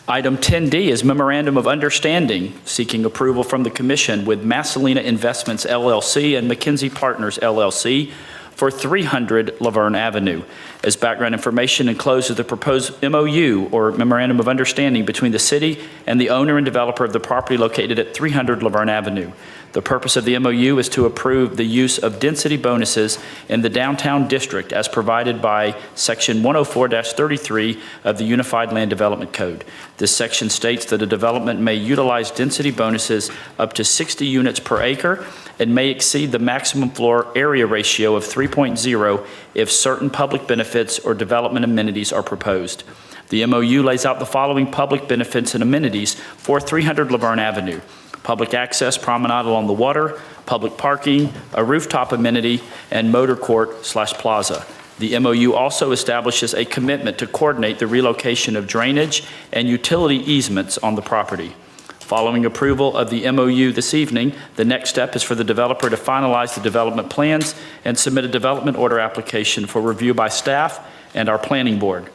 Item 10D is Memorandum of Understanding seeking approval from the Commission with Massalina Investments LLC and McKinsey Partners LLC for 300 Laverne Avenue. As background information, enclosed is the proposed MOU, or Memorandum of Understanding, between the city and the owner and developer of the property located at 300 Laverne Avenue. The purpose of the MOU is to approve the use of density bonuses in the downtown district as provided by Section 104-33 of the Unified Land Development Code. This section states that a development may utilize density bonuses up to 60 units per acre and may exceed the maximum floor area ratio of 3.0 if certain public benefits or development amenities are proposed. The MOU lays out the following public benefits and amenities for 300 Laverne Avenue: public access promenade along the water, public parking, a rooftop amenity, and motor court/plaza. The MOU also establishes a commitment to coordinate the relocation of drainage and utility easements on the property. Following approval of the MOU this evening, the next step is for the developer to finalize the development plans and submit a development order application for review by staff and our planning board.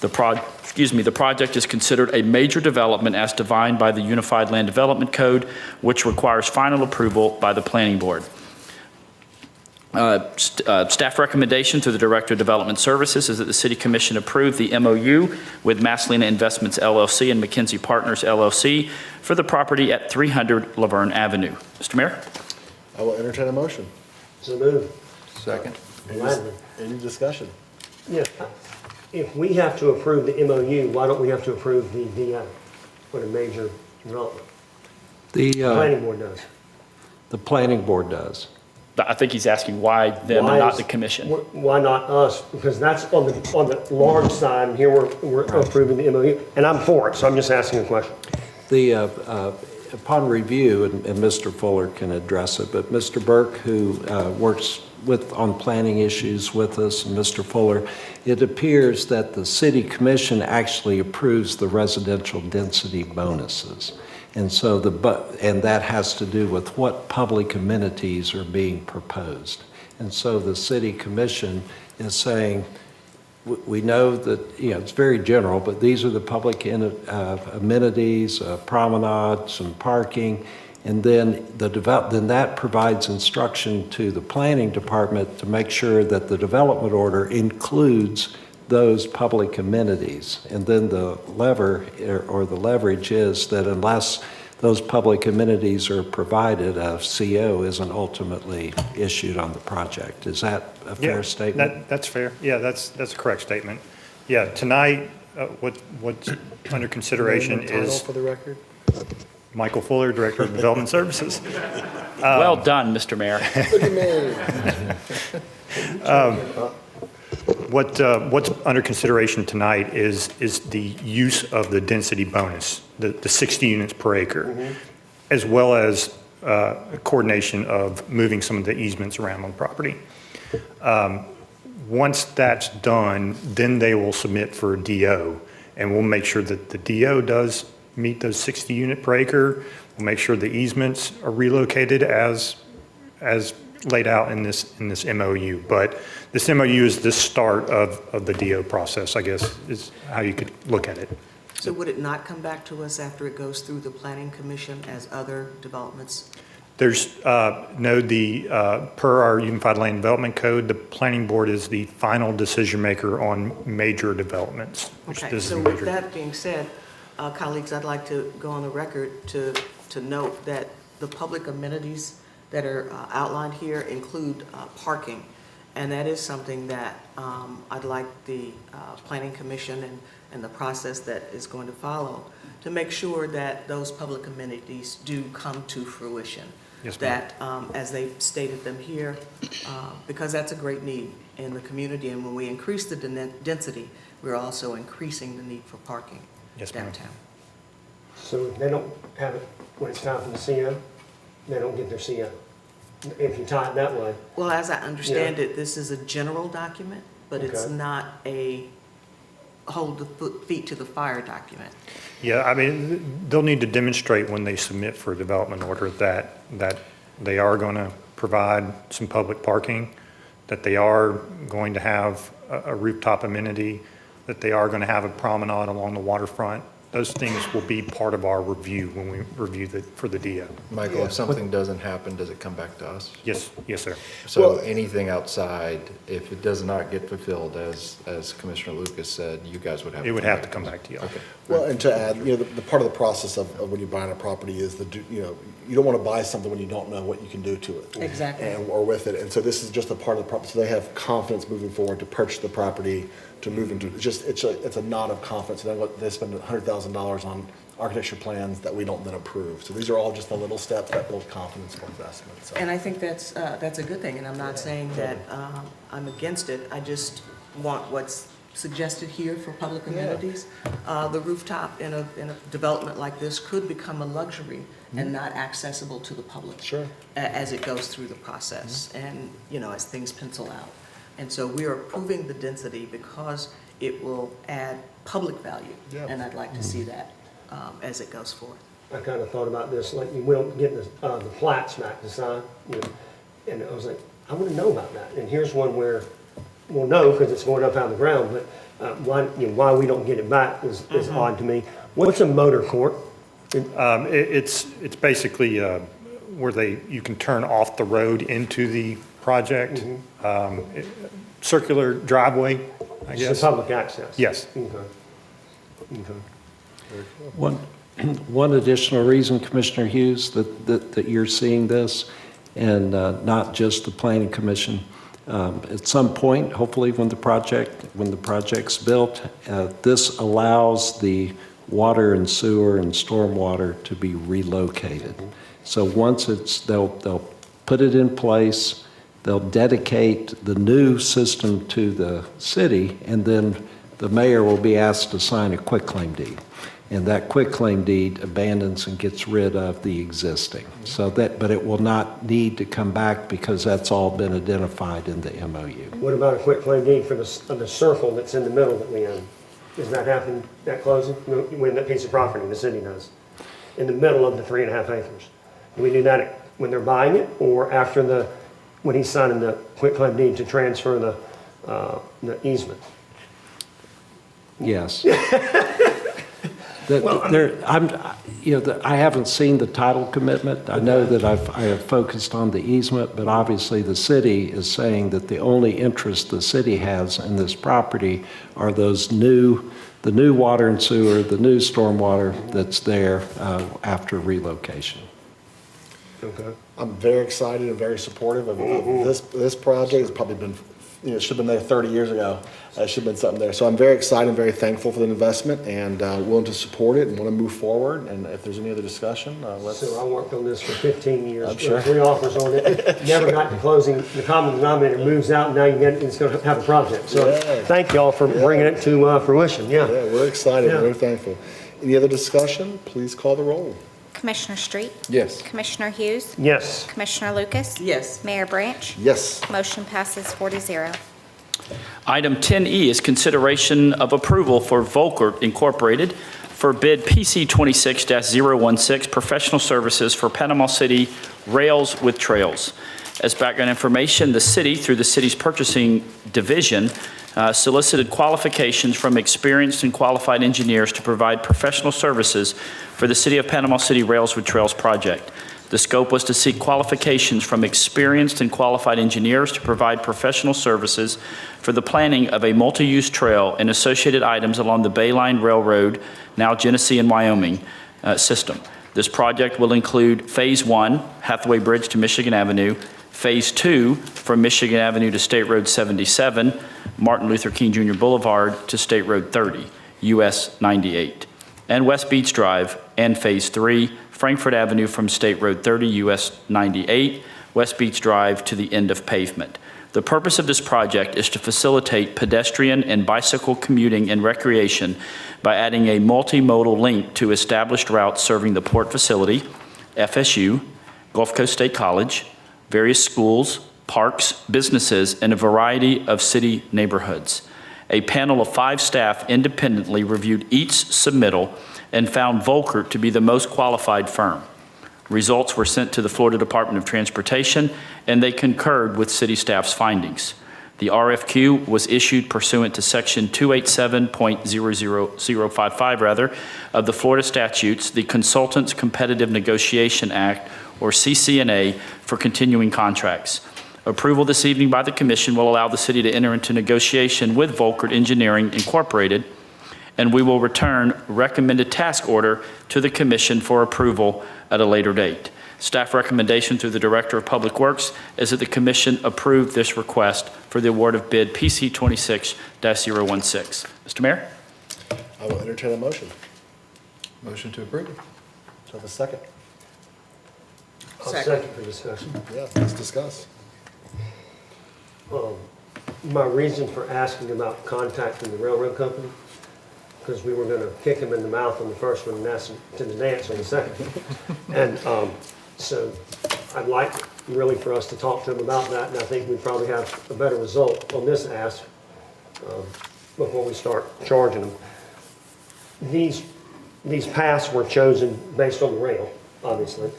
The project is considered a major development as defined by the Unified Land Development Code, which requires final approval by the planning board. Staff recommendation to the Director of Development Services is that the City Commission approve the MOU with Maslina Investments LLC and McKinsey Partners LLC for the property at 300 Laverne Avenue. Mr. Mayor? I will entertain a motion. So moved. Second. Any discussion? Yeah, if we have to approve the MOU, why don't we have to approve the VO for the major development? The Planning board does. the planning board does. I think he's asking why them and not the commission. Why not us? Because that's on the large side, and here we're approving the MOU, and I'm for it, so I'm just asking a question. Upon review, and Mr. Fuller can address it, but Mr. Burke, who works on planning issues with us, and Mr. Fuller, it appears that the City Commission actually approves the residential density bonuses. And so and that has to do with what public amenities are being proposed. And so the City Commission is saying, we know that, it's very general, but these are the public amenities, promenade, some parking, and then then that provides instruction to the planning department to make sure that the development order includes those public amenities. And then the lever or the leverage is that unless those public amenities are provided, a CO isn't ultimately issued on the project. Is that a fair statement? That's fair. Yeah, that's a correct statement. Yeah, tonight, what's under consideration is For the record? Michael Fuller, Director of Development Services. Well done, Mr. Mayor. What's under consideration tonight is the use of the density bonus, the 60 units per acre, as well as coordination of moving some of the easements around on the property. Once that's done, then they will submit for a DO, and we'll make sure that the DO does meet those 60 unit per acre. We'll make sure the easements are relocated as laid out in this MOU. But this MOU is the start of the DO process, I guess, is how you could look at it. So would it not come back to us after it goes through the Planning Commission as other developments? There's per our Unified Land Development Code, the Planning Board is the final decision maker on major developments. Okay, so with that being said, colleagues, I'd like to go on the record to note that the public amenities that are outlined here include parking. And that is something that I'd like the Planning Commission and the process that is going to follow to make sure that those public amenities do come to fruition. Yes, ma'am. That, as they stated them here, because that's a great need in the community. And when we increase the density, we're also increasing the need for parking downtown. So if they don't have it when it's time for the CO, they don't get their CO, if you tie it that way. Well, as I understand it, this is a general document, but it's Okay. not a hold the feet to the fire document. Yeah, I mean, they'll need to demonstrate when they submit for a development order that they are going to provide some public parking, that they are going to have a rooftop amenity, that they are going to have a promenade along the waterfront, those things will be part of our review when we review for the DO. Michael, if something doesn't happen, does it come back to us? Yes, yes, sir. So anything outside, if it does not get fulfilled, as Commissioner Lucas said, you guys would have. It would have to come back to you. Okay. Well, and to add, the part of the process of when you're buying a property is you don't want to buy something when you don't know what you can do to it. Exactly. Or with it. And so this is just a part of the property. So they have confidence moving forward to purchase the property, to move into, it's a nod of confidence. And then they spend $100,000 on architecture plans that we don't then approve. So these are all just the little steps that build confidence for investment. So. And I think that's a good thing, and I'm not saying that I'm against it. I just want what's suggested here for public amenities. The rooftop in a development like this could become a luxury and not accessible to the public. Sure. As it goes through the process and, as things pencil out. And so we are approving the density because it will add public value. Yeah. And I'd like to see that as it goes forward. I kind of thought about this, like, we don't get the plats back to sign, and I was like, I want to know about that. And here's one where, well, no, because it's going up out of the ground, but why we don't get it back is odd to me. What's a motor court? It's basically where you can turn off the road into the project. Circular driveway, I guess. It's public access? Yes. Okay. One additional reason, Commissioner Hughes, that you're seeing this, and not just the Planning Commission. At some point, hopefully when the project's built, this allows the water and sewer and stormwater to be relocated. So once they'll put it in place, they'll dedicate the new system to the city, and then the mayor will be asked to sign a quitclaim deed. And that quitclaim deed abandons and gets rid of the existing. But it will not need to come back because that's all been identified in the MOU. What about a quitclaim deed for the circle that's in the middle that we own? Does that happen at closing? When that piece of property the city does? In the middle of the 3.5 acres? Do we do that when they're buying it or after when he's signing the quitclaim deed to transfer the easement? Yes. I haven't seen the title commitment. I know that I have focused on the easement, but obviously the city is saying that the only interest the city has in this property are the new water and sewer, the new stormwater that's there after relocation. Okay. I'm very excited and very supportive of this project. It's probably been, it should have been there 30 years ago. It should have been something there. So I'm very excited and very thankful for the investment and willing to support it and want to move forward. And if there's any other discussion, let's. So I worked on this for 15 years. I'm sure. 3 offers on it. Never got to closing. The common denominator moves out, and now it's going to have a project. So thank y'all for bringing it to fruition. Yeah. Yeah, we're excited. Yeah. We're thankful. Any other discussion? Please call the roll. Commissioner Street? Yes. Commissioner Hughes? Yes. Commissioner Lucas? Yes. Mayor Branch? Yes. Motion passes 4-0. Item 10E is consideration of approval for Volkert Incorporated for bid PC 26-016 professional services for Panama City Rails with Trails. As background information, the city, through the city's purchasing division, solicited qualifications from experienced and qualified engineers to provide professional services for the City of Panama City Rails with Trails project. The scope was to seek qualifications from experienced and qualified engineers to provide professional services for the planning of a multi-use trail and associated items along the Bayline Railroad, now Genesee and Wyoming, system. This project will include Phase 1, Hathaway Bridge to Michigan Avenue, Phase 2, from Michigan Avenue to State Road 77, Martin Luther King Jr. Boulevard to State Road 30, US 98, and West Beach Drive, and Phase 3, Frankfort Avenue from State Road 30, US 98, West Beach Drive to the end of pavement. The purpose of this project is to facilitate pedestrian and bicycle commuting and recreation by adding a multimodal link to established routes serving the port facility, FSU, Gulf Coast State College, various schools, parks, businesses, and a variety of city neighborhoods. A panel of 5 staff independently reviewed each submittal and found Volkert to be the most qualified firm. Results were sent to the Florida Department of Transportation, and they concurred with city staff's findings. The RFQ was issued pursuant to Section 287.00055 of the Florida statutes, the Consultants Competitive Negotiation Act, or CCNA, for continuing contracts. Approval this evening by the Commission will allow the city to enter into negotiation with Volkert Engineering Incorporated, and we will return recommended task order to the Commission for approval at a later date. Staff recommendation through the Director of Public Works is that the Commission approve this request for the award of bid PC 26-016. Mr. Mayor? I will entertain a motion. Motion to approve. Do I have a second? I'll second for discussion. Yeah, let's discuss. My reason for asking about contacting the railroad company, because we were going to kick him in the mouth on the first one and ask him to the dance on the second. And so I'd like really for us to talk to him about that, and I think we'd probably have a better result on this ask before we start charging them. These paths were chosen based on the rail, obviously.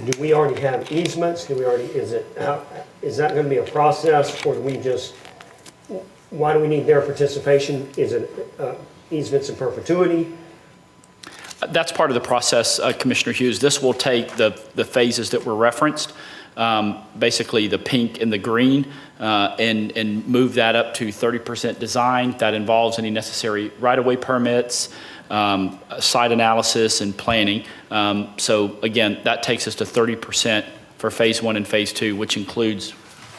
Do we already have easements? Do we already, is that going to be a process, or do we just, why do we need their participation? Is it easements in perpetuity? That's part of the process, Commissioner Hughes. This will take the phases that were referenced, basically the pink and the green, and move that up to 30% design. That involves any necessary right-of-way permits, site analysis, and planning. So again, that takes us to 30% for phase 1 and phase 2, which includes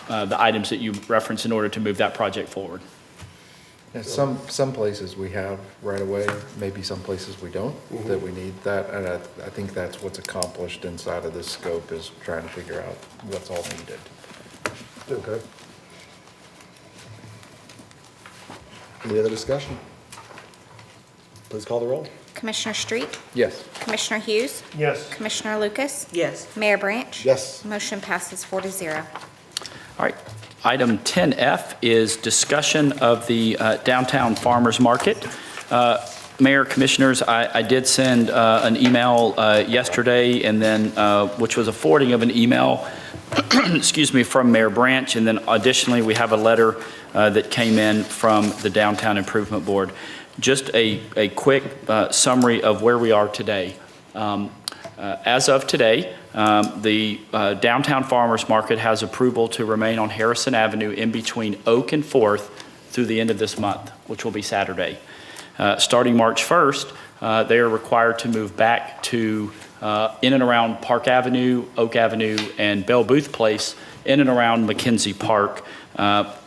the items that you referenced in order to move that project forward. Yeah, some places we have right away, maybe some places we don't, that we need that. And I think that's what's accomplished inside of this scope, is trying to figure out what's all needed. Okay. Any other discussion? Please call the roll. Commissioner Street? Yes. Commissioner Hughes? Yes. Commissioner Lucas? Yes. Mayor Branch? Yes. Motion passes 4-0. All right. Item 10F is discussion of the downtown farmers market. Mayor, Commissioners, I did send an email yesterday, and then which was a forwarding of an email, excuse me, from Mayor Branch, and then additionally we have a letter that came in from the Downtown Improvement Board. Just a quick summary of where we are today. As of today, the downtown farmers market has approval to remain on Harrison Avenue in between Oak and 4th through the end of this month, which will be Saturday. Starting March 1st, they are required to move back to in and around Park Avenue, Oak Avenue, and Belle Booth Place, in and around McKenzie Park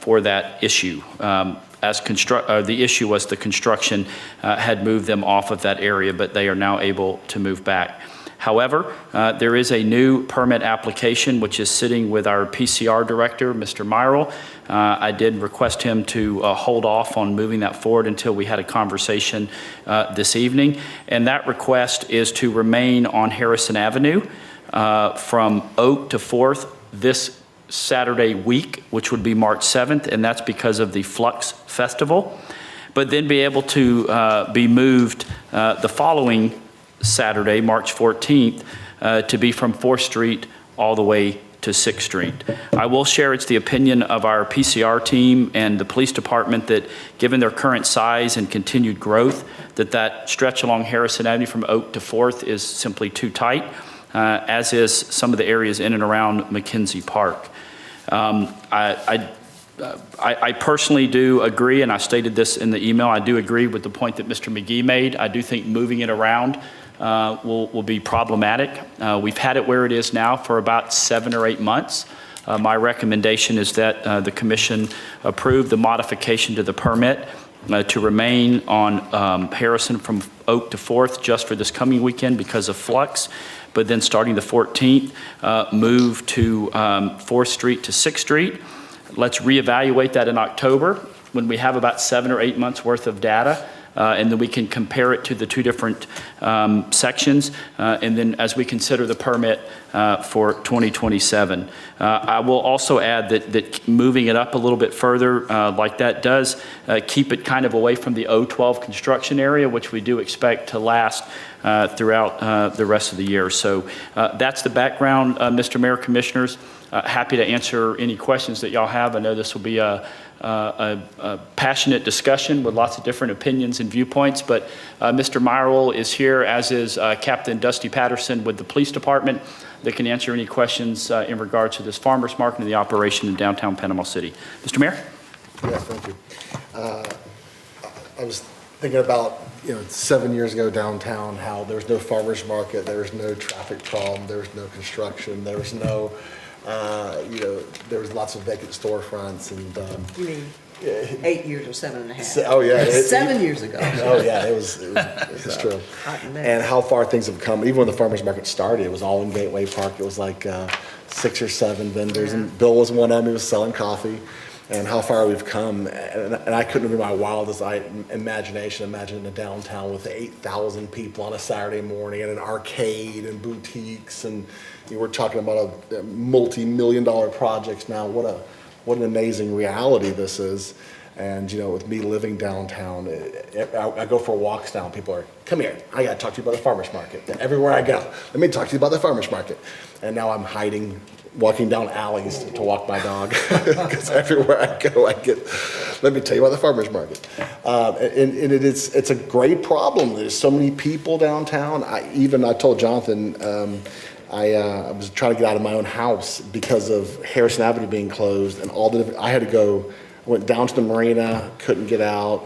for that issue. The issue was the construction had moved them off of that area, but they are now able to move back. However, there is a new permit application which is sitting with our PCR director, Mr. Myrle. I did request him to hold off on moving that forward until we had a conversation this evening. And that request is to remain on Harrison Avenue from Oak to 4th this Saturday week, which would be March 7th, and that's because of the Flux Festival. But then be able to be moved the following Saturday, March 14th, to be from 4th Street all the way to 6th Street. I will share it's the opinion of our PCR team and the police department that given their current size and continued growth, that stretch along Harrison Avenue from Oak to 4th is simply too tight, as is some of the areas in and around McKenzie Park. I personally do agree, and I stated this in the email, I do agree with the point that Mr. McGee made. I do think moving it around will be problematic. We've had it where it is now for about 7 or 8 months. My recommendation is that the commission approve the modification to the permit to remain on Harrison from Oak to 4th just for this coming weekend because of Flux, but then starting the 14th, move to 4th Street to 6th Street. Let's reevaluate that in October when we have about 7 or 8 months worth of data and then we can compare it to the two different sections, and then as we consider the permit for 2027. I will also add that moving it up a little bit further like that does keep it kind of away from the O12 construction area, which we do expect to last throughout the rest of the year. So that's the background, Mr. Mayor, Commissioners. Happy to answer any questions that y'all have. I know this will be a passionate discussion with lots of different opinions and viewpoints, but Mr. Meyerl is here, as is Captain Dusty Patterson with the Police Department, that can answer any questions in regards to this farmers market and the operation in downtown Panama City. Mr. Mayor? Yes, thank you. I was thinking about, 7 years ago downtown, how there was no farmers market, there was no traffic problem, there was no construction, there was no, there was lots of vacant storefronts and. You mean 8 years or 7.5? Oh, yeah. 7 years ago. Oh, yeah, it was true. And how far things have come. Even when the farmers market started, it was all in Gateway Park. It was like 6 or 7 vendors, and Bill was one of them. He was selling coffee. And how far we've come. And I couldn't in my wildest imagination imagine a downtown with 8,000 people on a Saturday morning and an arcade and boutiques. And we're talking about a multi-million-dollar projects now. What an amazing reality this is. And, with me living downtown, I go for walks down. People are, come here, I got to talk to you about the farmer's market. And everywhere I go, let me talk to you about the farmer's market. And now I'm hiding, walking down alleys to walk my dog. Because everywhere I go, let me tell you about the farmer's market. And it's a great problem. There's so many people downtown. I told Jonathan, I was trying to get out of my own house because of Harrison Avenue being closed and all the I had to go. Went down to the marina, couldn't get out.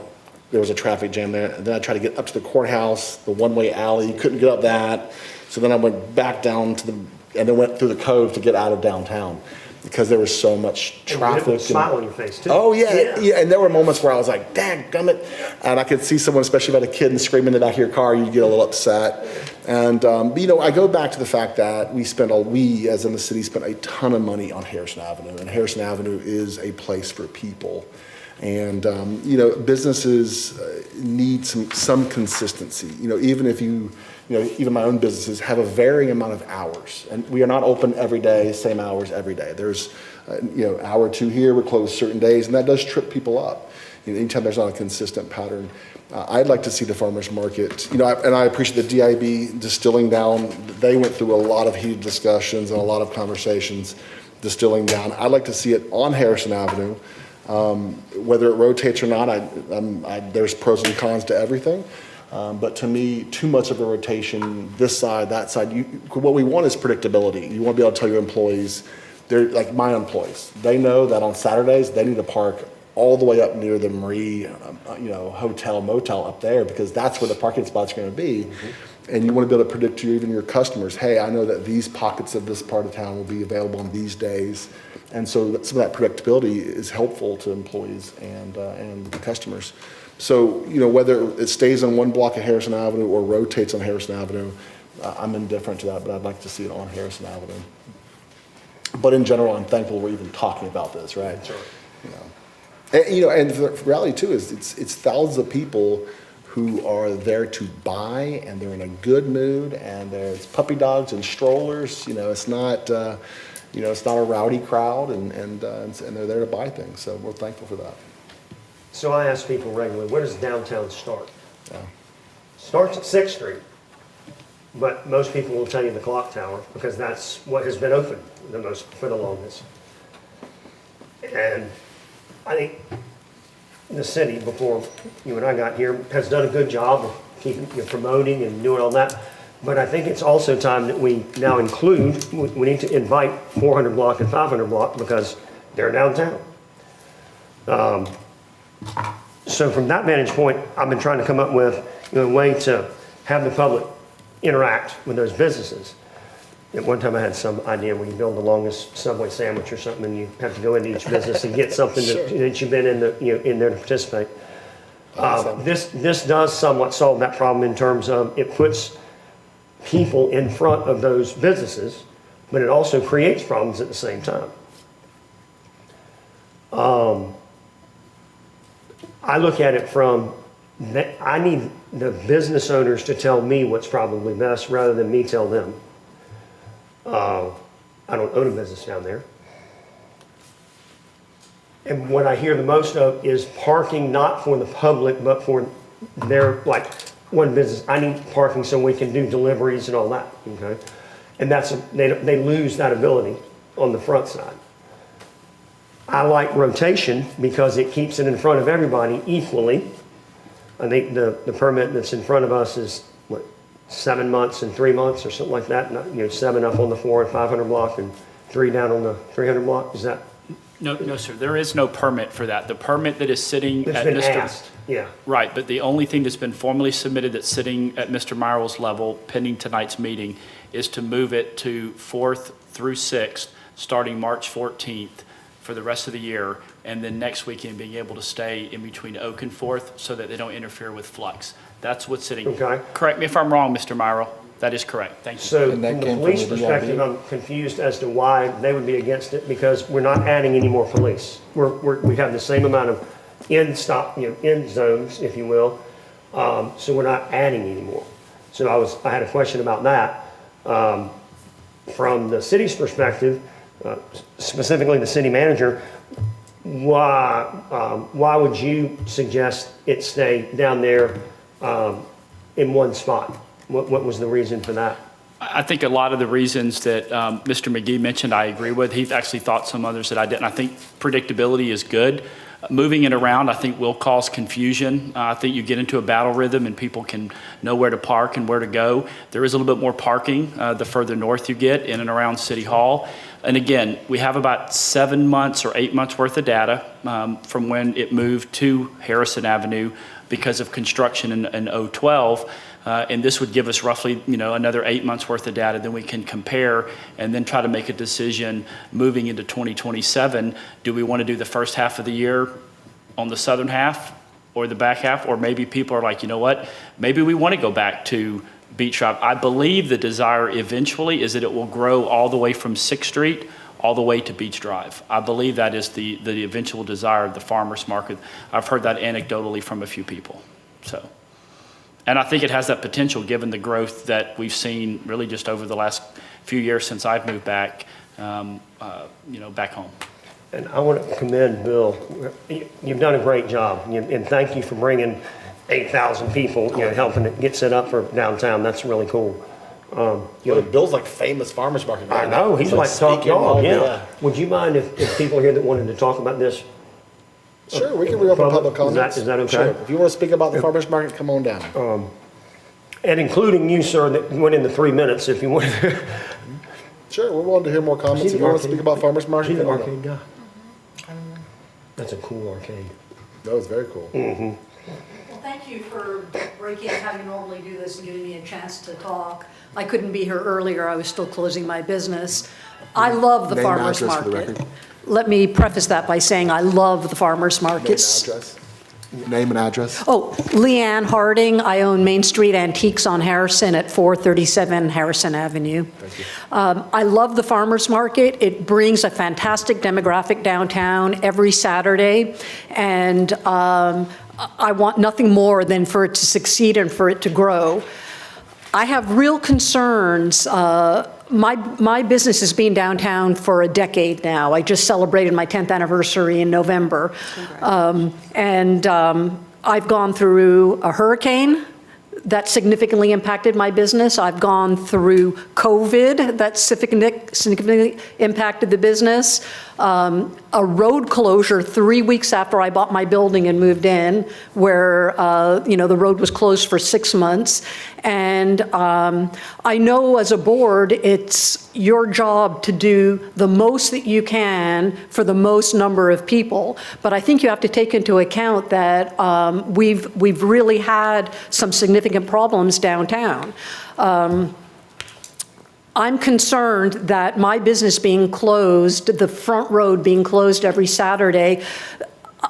There was a traffic jam there. And then I tried to get up to the courthouse, the one-way alley, couldn't get up that. So then I went back down and then went through the cove to get out of downtown because there was so much traffic. And you had a smile on your face, too. Oh, yeah. And there were moments where I was like, dadgummit. And I could see someone, especially if I had a kid and screaming in the back of your car, you'd get a little upset. And, I go back to the fact that we, as in the city, spent a ton of money on Harrison Avenue. And Harrison Avenue is a place for people. And, businesses need some consistency. Even if even my own businesses have a varying amount of hours. And we are not open every day, same hours every day. There's, hour or two here, we're closed certain days, and that does trip people up. Anytime there's not a consistent pattern. I'd like to see the farmers market, and I appreciate the DIB distilling down. They went through a lot of heated discussions and a lot of conversations distilling down. I'd like to see it on Harrison Avenue. Whether it rotates or not, there's pros and cons to everything. But to me, too much of a rotation, this side, that side. What we want is predictability. You want to be able to tell your employees, they're like my employees. They know that on Saturdays they need to park all the way up near the Marie, hotel, motel up there because that's where the parking spots are going to be. Mm-hmm. And you want to be able to predict to even your customers, hey, I know that these pockets of this part of town will be available on these days. And so some of that predictability is helpful to employees and the customers. So, whether it stays on one block of Harrison Avenue or rotates on Harrison Avenue, I'm indifferent to that, but I'd like to see it on Harrison Avenue. But in general, I'm thankful we're even talking about this, right? Sure. And the reality too is it's thousands of people who are there to buy, and they're in a good mood, and there's puppy dogs and strollers. It's not it's not a rowdy crowd, and they're there to buy things. So we're thankful for that. So I ask people regularly, where does downtown start? Yeah. Starts at 6th Street, but most people will tell you the clock tower because that's what has been open the most for the longest. And I think the city, before you and I got here, has done a good job of keeping, promoting and doing all that. But I think it's also time that we now include, we need to invite 400 block and 500 block because they're downtown. So from that vantage point, I've been trying to come up with a way to have the public interact with those businesses. At one time I had some idea where you build the longest Subway sandwich or something and you have to go into each business and get something that you've been in there to participate. This does somewhat solve that problem in terms of it puts people in front of those businesses, but it also creates problems at the same time. I look at it from I need the business owners to tell me what's probably best rather than me tell them. I don't own a business down there. And what I hear the most of is parking not for the public, but for their, like, one business. I need parking so we can do deliveries and all that, okay? And they lose that ability on the front side. I like rotation because it keeps it in front of everybody equally. I think the permit that's in front of us is, what, 7 months and 3 months or something like that? 7 up on the 400 and 500 block and 3 down on the 300 block? Is that? No, sir, there is no permit for that. The permit that is sitting It's at been Mr. asked, yeah. Right, but the only thing that's been formally submitted that's sitting at Mr. Myrrell's level pending tonight's meeting is to move it to 4th through 6th, starting March 14th for the rest of the year, and then next weekend being able to stay in between Oak and 4th so that they don't interfere with Flux. That's what's sitting. Okay. Correct me if I'm wrong, Mr. Myrrell. That is correct. Thank you. So from the police perspective, I'm confused as to why they would be against it, because we're not adding any more police. We have the same amount of end zones, if you will, so we're not adding any more. So I had a question about that. From the city's perspective, specifically the city manager, why would you suggest it stay down there in one spot? What was the reason for that? I think a lot of the reasons that Mr. McGee mentioned, I agree with. He actually thought some others that I didn't. I think predictability is good. Moving it around, I think, will cause confusion. I think you get into a battle rhythm and people can know where to park and where to go. There is a little bit more parking the further north you get in and around City Hall. And again, we have about 7 months or 8 months worth of data from when it moved to Harrison Avenue because of construction in 2012. And this would give us roughly, another 8 months worth of data. Then we can compare and then try to make a decision moving into 2027. Do we want to do the first half of the year on the southern half or the back half? Or maybe people are like, you know what? Maybe we want to go back to Beach Drive. I believe the desire eventually is that it will grow all the way from 6th Street all the way to Beach Drive. I believe that is the eventual desire of the farmers market. I've heard that anecdotally from a few people. And I think it has that potential given the growth that we've seen really just over the last few years since I've moved back, back home. And I want to commend Bill. You've done a great job, and thank you for bringing 8,000 people, helping it get set up for downtown. That's really cool. Bill's like famous farmers market guy. I know, he's like top dog, yeah. Would you mind if people here that wanted to talk about this? Sure, we can reopen public comments. Is that okay? Sure. If you want to speak about the farmers market, come on down. And including you, sir, that went into 3 minutes if you wanted to. Sure, we're willing to hear more comments. If you want to speak about farmers market, He's an come on arcade down. guy. That's a cool arcade. That was very cool. Mm-hmm. Well, thank you for breaking how you normally do this and giving me a chance to talk. I couldn't be here earlier. I was still closing my business. I love the Name, farmers address for the market. record. Let me preface that by saying I love the farmers markets. Name and address. Oh, Leanne Harding. I own Main Street Antiques on Harrison at 437 Harrison Avenue. Thank you. I love the farmers market. It brings a fantastic demographic downtown every Saturday, and I want nothing more than for it to succeed and for it to grow. I have real concerns. My business has been downtown for a decade now. I just celebrated my 10th anniversary in November. I've gone through a hurricane that significantly impacted my business. I've gone through COVID that significantly impacted the business. A road closure 3 weeks after I bought my building and moved in, where the road was closed for 6 months. And I know as a board, it's your job to do the most that you can for the most number of people. But I think you have to take into account that we've really had some significant problems downtown. I'm concerned that my business being closed, the front road being closed every Saturday,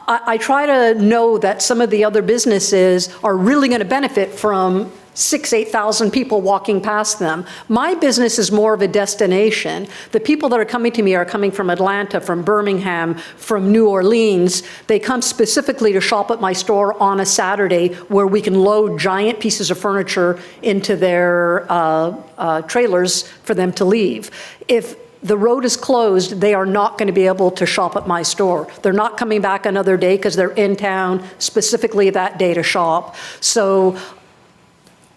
I try to know that some of the other businesses are really going to benefit from 8,000 people walking past them. My business is more of a destination. The people that are coming to me are coming from Atlanta, from Birmingham, from New Orleans. They come specifically to shop at my store on a Saturday where we can load giant pieces of furniture into their trailers for them to leave. If the road is closed, they are not going to be able to shop at my store. They're not coming back another day because they're in town specifically that day to shop. So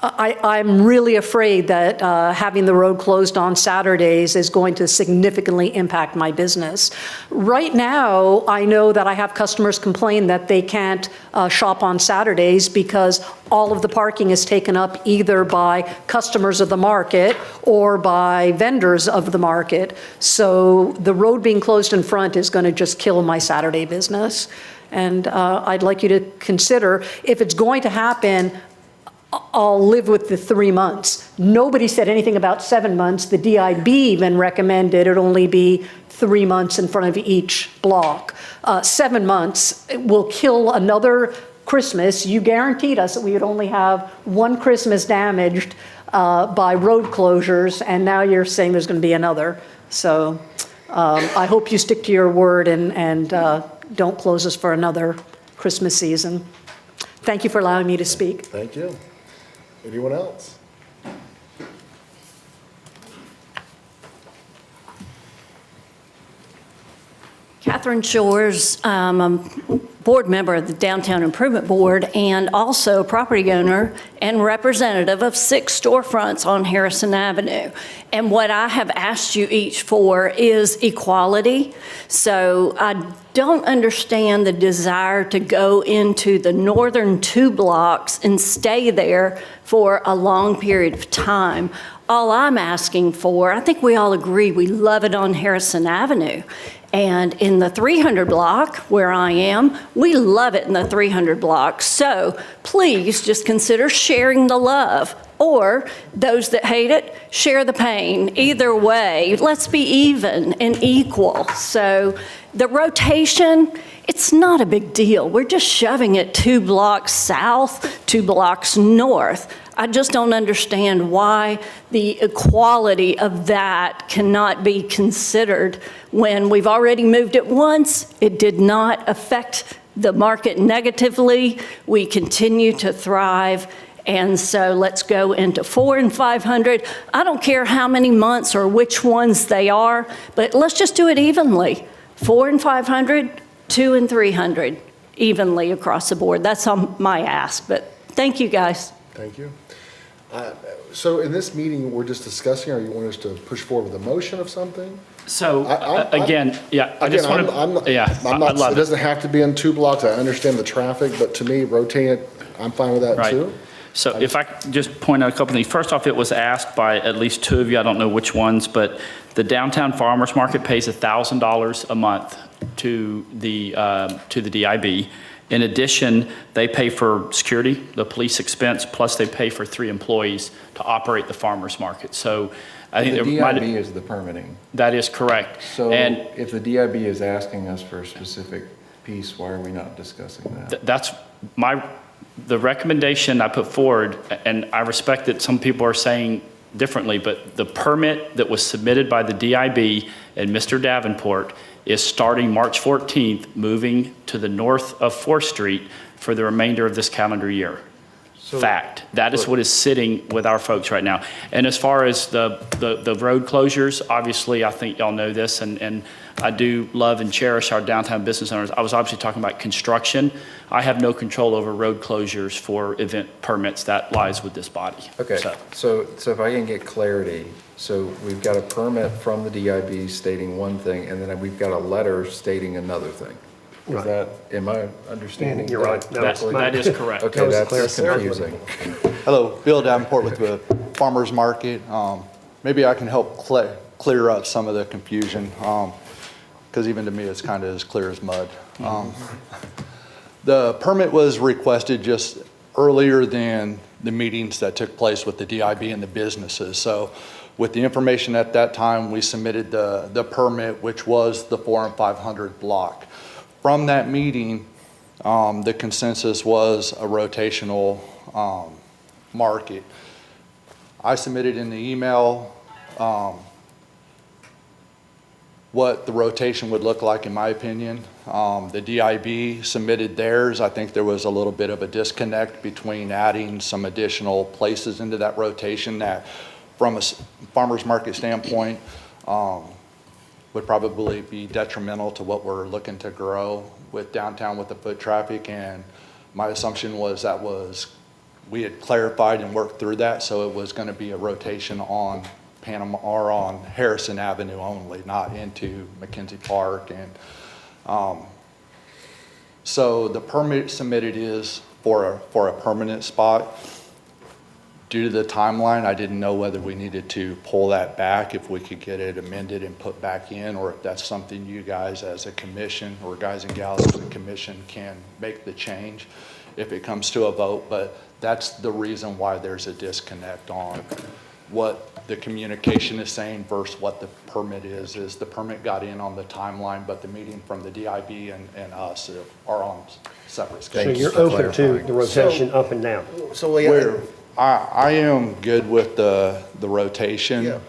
I'm really afraid that having the road closed on Saturdays is going to significantly impact my business. Right now, I know that I have customers complain that they can't shop on Saturdays because all of the parking is taken up either by customers of the market or by vendors of the market. So the road being closed in front is going to just kill my Saturday business. And I'd like you to consider, if it's going to happen, I'll live with the 3 months. Nobody said anything about 7 months. The DIB even recommended it only be 3 months in front of each block. 7 months will kill another Christmas. You guaranteed us that we would only have one Christmas damaged by road closures, and now you're saying there's going to be another. So I hope you stick to your word and don't close us for another Christmas season. Thank you for allowing me to speak. Thank you. Anyone else? Catherine Shores, I'm a board member of the Downtown Improvement Board and also property owner and representative of 6 storefronts on Harrison Avenue. And what I have asked you each for is equality. So I don't understand the desire to go into the northern 2 blocks and stay there for a long period of time. All I'm asking for, I think we all agree we love it on Harrison Avenue. And in the 300 block where I am, we love it in the 300 block. So please just consider sharing the love, or those that hate it, share the pain. Either way, let's be even and equal. So the rotation, it's not a big deal. We're just shoving it 2 blocks south, 2 blocks north. I just don't understand why the equality of that cannot be considered when we've already moved it once. It did not affect the market negatively. We continue to thrive. And so let's go into 400 and 500. I don't care how many months or which ones they are, but let's just do it evenly. 400 and 500, 200 and 300, evenly across the board. That's my ask, but thank you guys. Thank you. So in this meeting, we're just discussing, or you want us to push forward with a motion of something? So again, I just want to, it doesn't have to be in 2 blocks. I understand the traffic, but to me, rotating it, I'm fine with that Right. too. So if I could just point out a couple things. First off, it was asked by at least 2 of you, I don't know which ones, but the Downtown Farmers Market pays $1,000 a month to the DIB. In addition, they pay for security, the police expense, plus they pay for 3 employees to operate the farmers market. So I think The DIB is the permitting. that is correct. So And if the DIB is asking us for a specific piece, why are we not discussing that? that's the recommendation I put forward, and I respect that some people are saying differently, but the permit that was submitted by the DIB and Mr. Davenport is starting March 14th, moving to the north of 4th Street for the remainder of this calendar year. Fact. That is what is sitting with our folks right now. And as far as the road closures, obviously, I think y'all know this, and I do love and cherish our downtown business owners. I was obviously talking about construction. I have no control over road closures for event permits. That lies with this body. Okay, so if I can get clarity, so we've got a permit from the DIB stating one thing, and then we've got a letter stating another thing. Is that, am I understanding? You're right. That is correct. Okay, that's confusing. Hello, Bill Davenport with the Farmers Market. Maybe I can help clear up some of the confusion, because even to me, it's kind of as clear as mud. The permit was requested just earlier than the meetings that took place with the DIB and the businesses. So with the information at that time, we submitted the permit, which was the 400 and 500 block. From that meeting, the consensus was a rotational market. I submitted in the email what the rotation would look like in my opinion. The DIB submitted theirs. I think there was a little bit of a disconnect between adding some additional places into that rotation that from a farmer's market standpoint would probably be detrimental to what we're looking to grow with downtown with the foot traffic. And my assumption was we had clarified and worked through that, so it was going to be a rotation on Panama or on Harrison Avenue only, not into McKenzie Park. And so the permit submitted is for a permanent spot. Due to the timeline, I didn't know whether we needed to pull that back, if we could get it amended and put back in, or if that's something you guys as a commission or guys and gals as a commission can make the change if it comes to a vote. But that's the reason why there's a disconnect on what the communication is saying versus what the permit is the permit got in on the timeline, but the meeting from the DIB and us are on separate schedules. So you're open to the rotation up and down? I am good with the rotation. Yeah.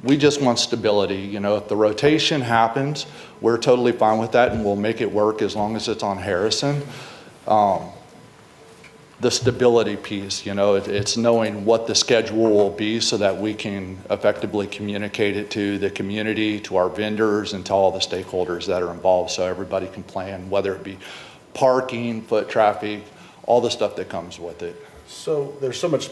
We just want stability. You know, if the rotation happens, we're totally fine with that, and we'll make it work as long as it's on Harrison. The stability piece, you know, it's knowing what the schedule will be so that we can effectively communicate it to the community, to our vendors, and to all the stakeholders that are involved, so everybody can plan, whether it be parking, foot traffic, all the stuff that comes with it. So there's so much,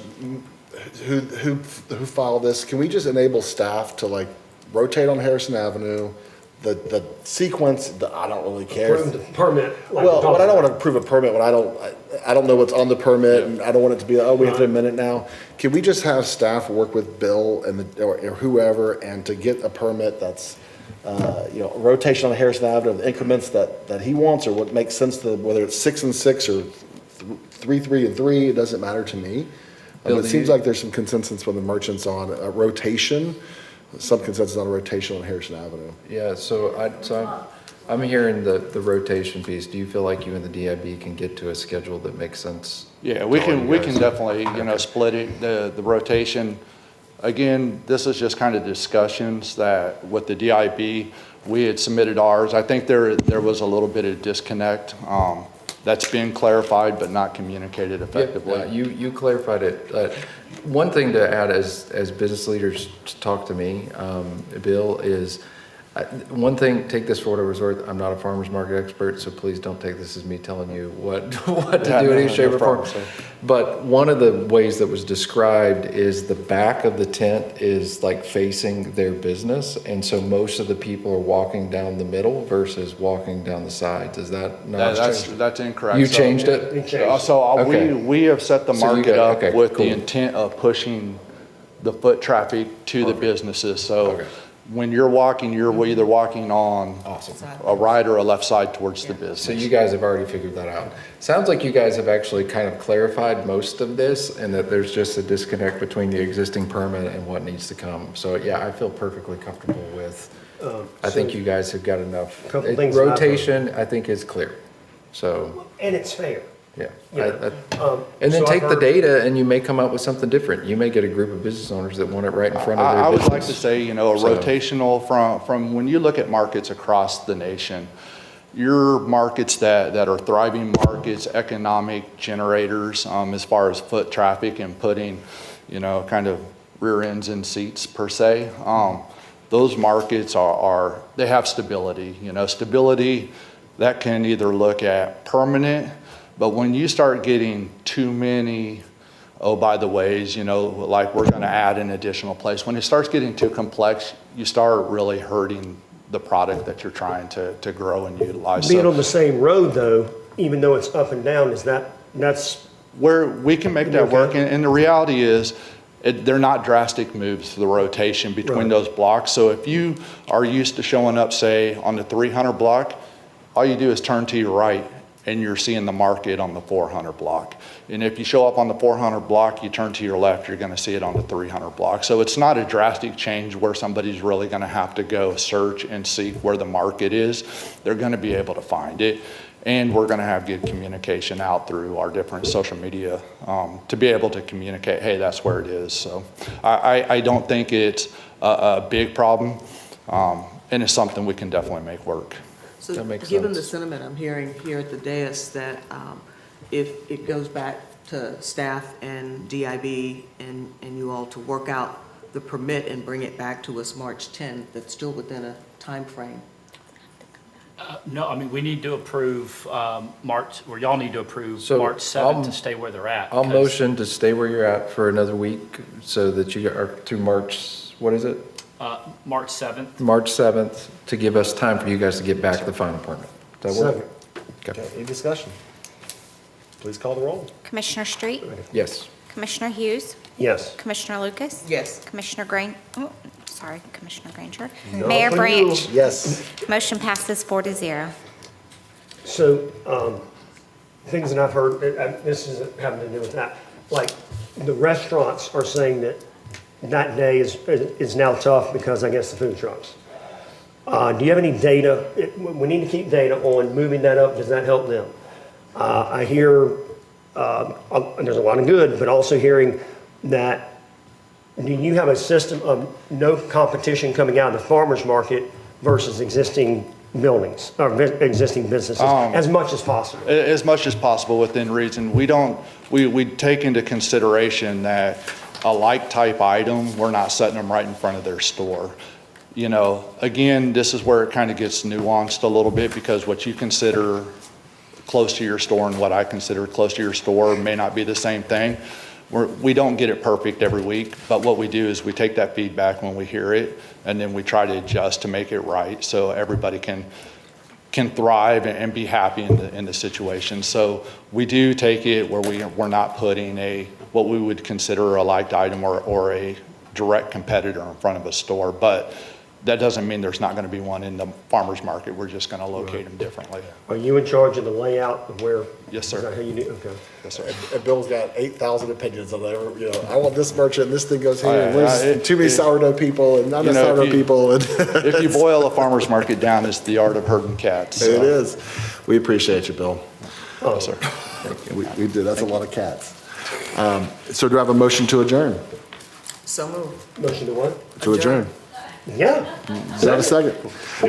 who filed this? Can we just enable staff to like rotate on Harrison Avenue? The sequence, I don't really care. Approve the permit. Well, but I don't want to approve a permit when I don't know what's on the permit, and I don't want it to be, oh, we have to amend it now. Can we just have staff work with Bill and or whoever, and to get a permit that's, rotation on Harrison Avenue, the increments that he wants, or what makes sense to, whether it's 6 and 6 or 3, 3 and 3, it doesn't matter to me. It seems like there's some consensus from the merchants on a rotation. Some consensus on a rotation on Harrison Avenue. Yeah, so I'm hearing the rotation piece. Do you feel like you and the DIB can get to a schedule that makes sense? Yeah, we can definitely, split it, the rotation. Again, this is just kind of discussions that with the DIB, we had submitted ours. I think there was a little bit of disconnect. That's been clarified but not communicated effectively. Yeah, you clarified it. One thing to add as business leaders talk to me, Bill, is one thing, take this for what it was worth. I'm not a farmer's market expert, so please don't take this as me telling you what to do in any shape or form. But one of the ways that was described is the back of the tent is like facing their business, and so most of the people are walking down the middle versus walking down the sides. Is that not? That's incorrect. You changed it? So we have set the market up with cool. the intent of pushing the foot traffic to the businesses. So when you're walking, you're either walking on a right or a left side towards the business. So you guys have already figured that out. Sounds like you guys have actually kind of clarified most of this, and that there's just a disconnect between the existing permit and what needs to come. So yeah, I feel perfectly comfortable with, I think you guys have got enough. Couple things rotation, I think, is clear. So. And it's fair. Yeah. And then take the data and you may come up with something different. You may get a group of business owners that want it right in front of their business. I would like to say, a rotational from when you look at markets across the nation, your markets that are thriving markets, economic generators, as far as foot traffic and putting, kind of rear ends in seats per se, those markets they have stability, stability that can either look at permanent. But when you start getting too many, by the ways, like we're going to add an additional place, when it starts getting too complex, you start really hurting the product that you're trying to grow and utilize. Being on the same road, though, even though it's up and down, that's where we can make that work. And the reality is, they're not drastic moves for the rotation between those blocks. So if you are used to showing up, say, on the 300 block, all you do is turn to your right, and you're seeing the market on the 400 block. And if you show up on the 400 block, you turn to your left, you're going to see it on the 300 block. So it's not a drastic change where somebody's really going to have to go search and see where the market is. They're going to be able to find it. And we're going to have good communication out through our different social media to be able to communicate, hey, that's where it is. So I don't think it's a big problem, and it's something we can definitely make work. So That makes given sense. the sentiment I'm hearing here at the dais that if it goes back to staff and DIB and you all to work out the permit and bring it back to us March 10th, that's still within a time frame. No, I mean, we need to approve March, or y'all need to approve So March 7th to stay where they're at. I'll because- motion to stay where you're at for another week so that you are through March, what is it? March 7th. March 7th, to give us time for you guys to get back the final permit. Does that work? Okay. Any discussion? Please call the roll. Commissioner Street? Yes. Commissioner Hughes? Yes. Commissioner Lucas? Yes. Commissioner Commissioner Granger? No, Mayor for Branch? you. Yes. Motion passes 4-0. So, things that I've heard, this isn't having to do with that, like, the restaurants are saying that that day is now tough because I guess the food trucks. Do you have any data? We need to keep data on moving that up. Does that help them? I hear, there's a lot of good, but also hearing that, do you have a system of no competition coming out of the farmer's market versus existing buildings, or existing businesses, as much as possible? As much as possible within reason. We take into consideration that a like type item, we're not setting them right in front of their store. You know, again, this is where it kind of gets nuanced a little bit because what you consider close to your store and what I consider close to your store may not be the same thing. We don't get it perfect every week, but what we do is we take that feedback when we hear it, and then we try to adjust to make it right so everybody can thrive and be happy in the situation. So we do take it where we're not putting what we would consider a liked item or a direct competitor in front of a store, but that doesn't mean there's not going to be one in the farmer's market. We're just going to locate them differently. Are you in charge of the layout of where? Yes, sir. Is that how you do? Okay. Yes, sir. And Bill's got 8,000 opinions on that. You know, I want this merchant, and this thing goes here. and Yeah, There's too many sourdough people, and not enough sourdough people. And If you boil a farmer's market down, it's the art of herding cats. So. It is. We appreciate you, Bill. Oh, Yes, sir. We do. That's a lot of cats. So do I have a motion to adjourn? So moved. Motion to what? To adjourn. Yeah. Is that a second?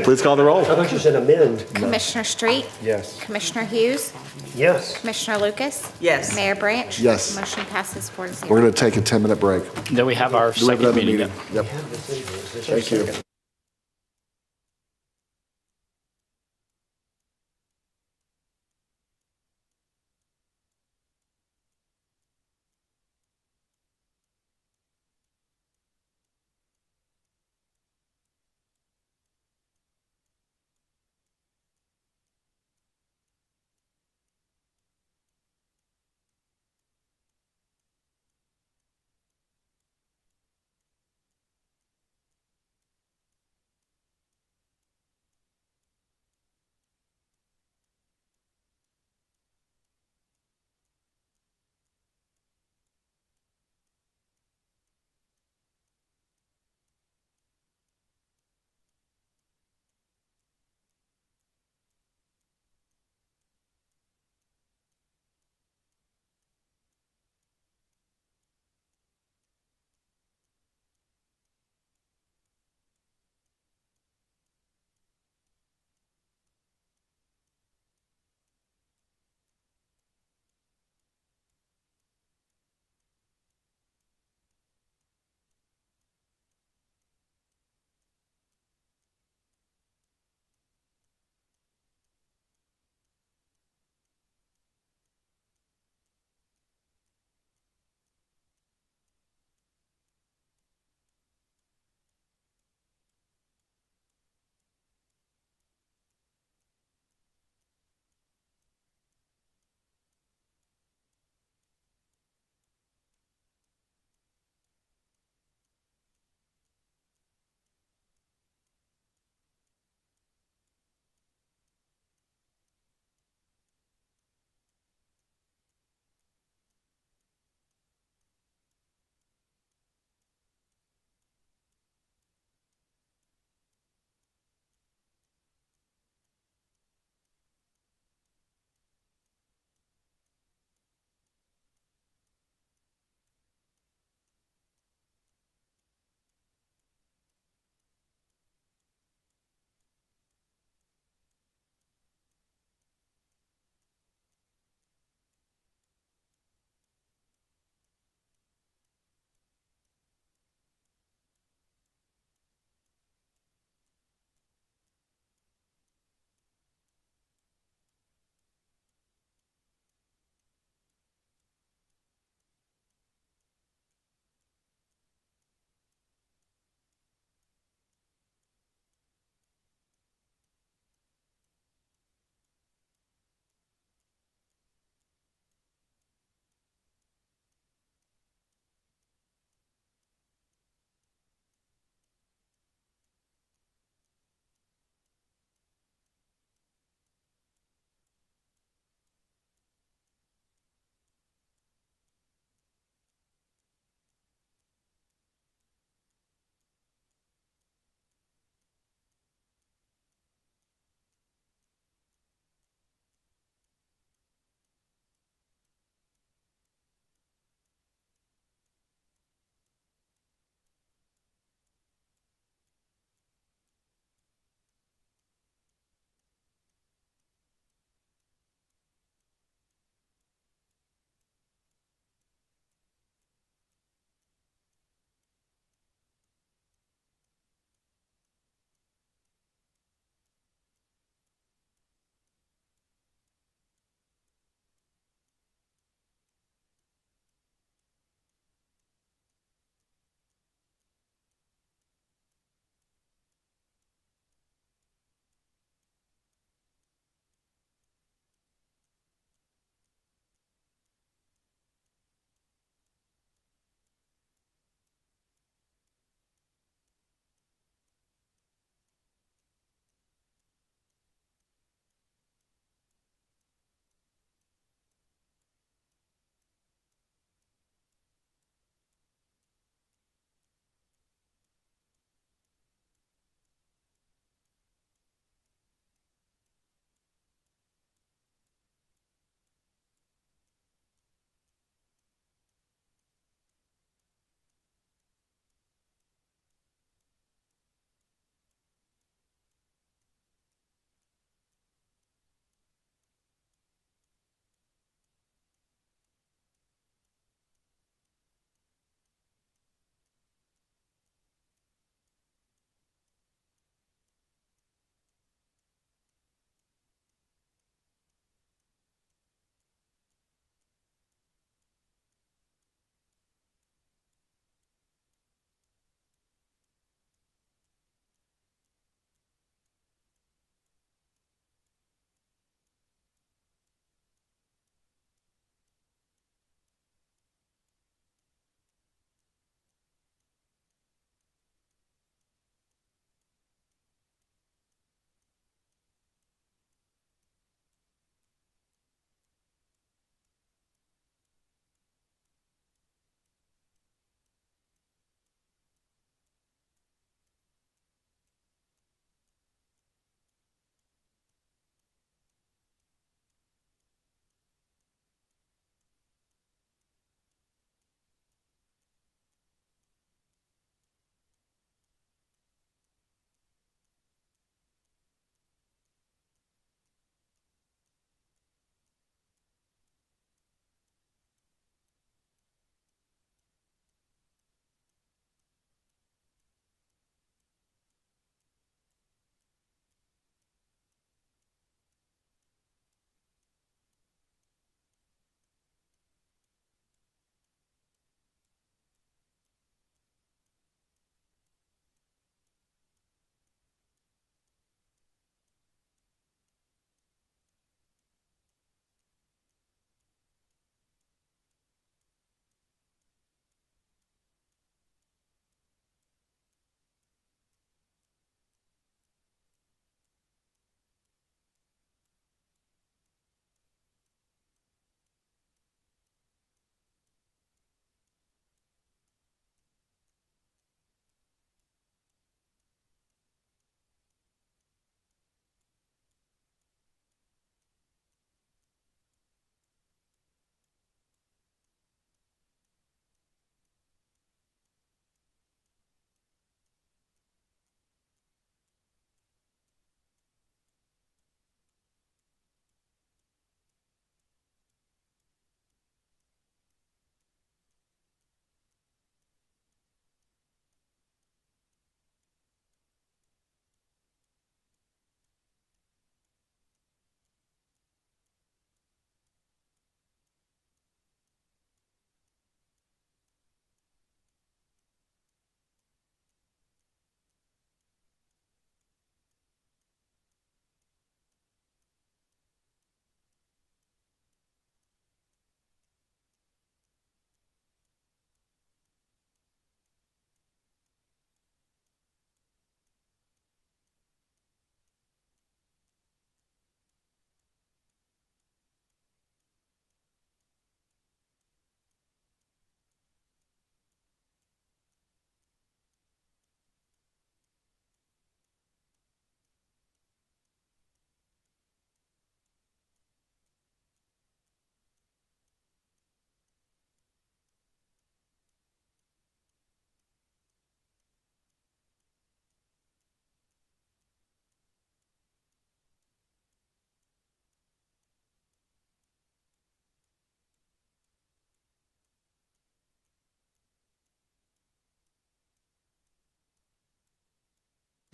Please call the roll. I thought you said amend. Commissioner Street? Yes. Commissioner Hughes? Yes. Commissioner Lucas? Yes. Mayor Branch? Yes. Motion passes 4-0. We're going to take a 10-minute break. Then we have our Do we have second another meeting. Yep. Thank you.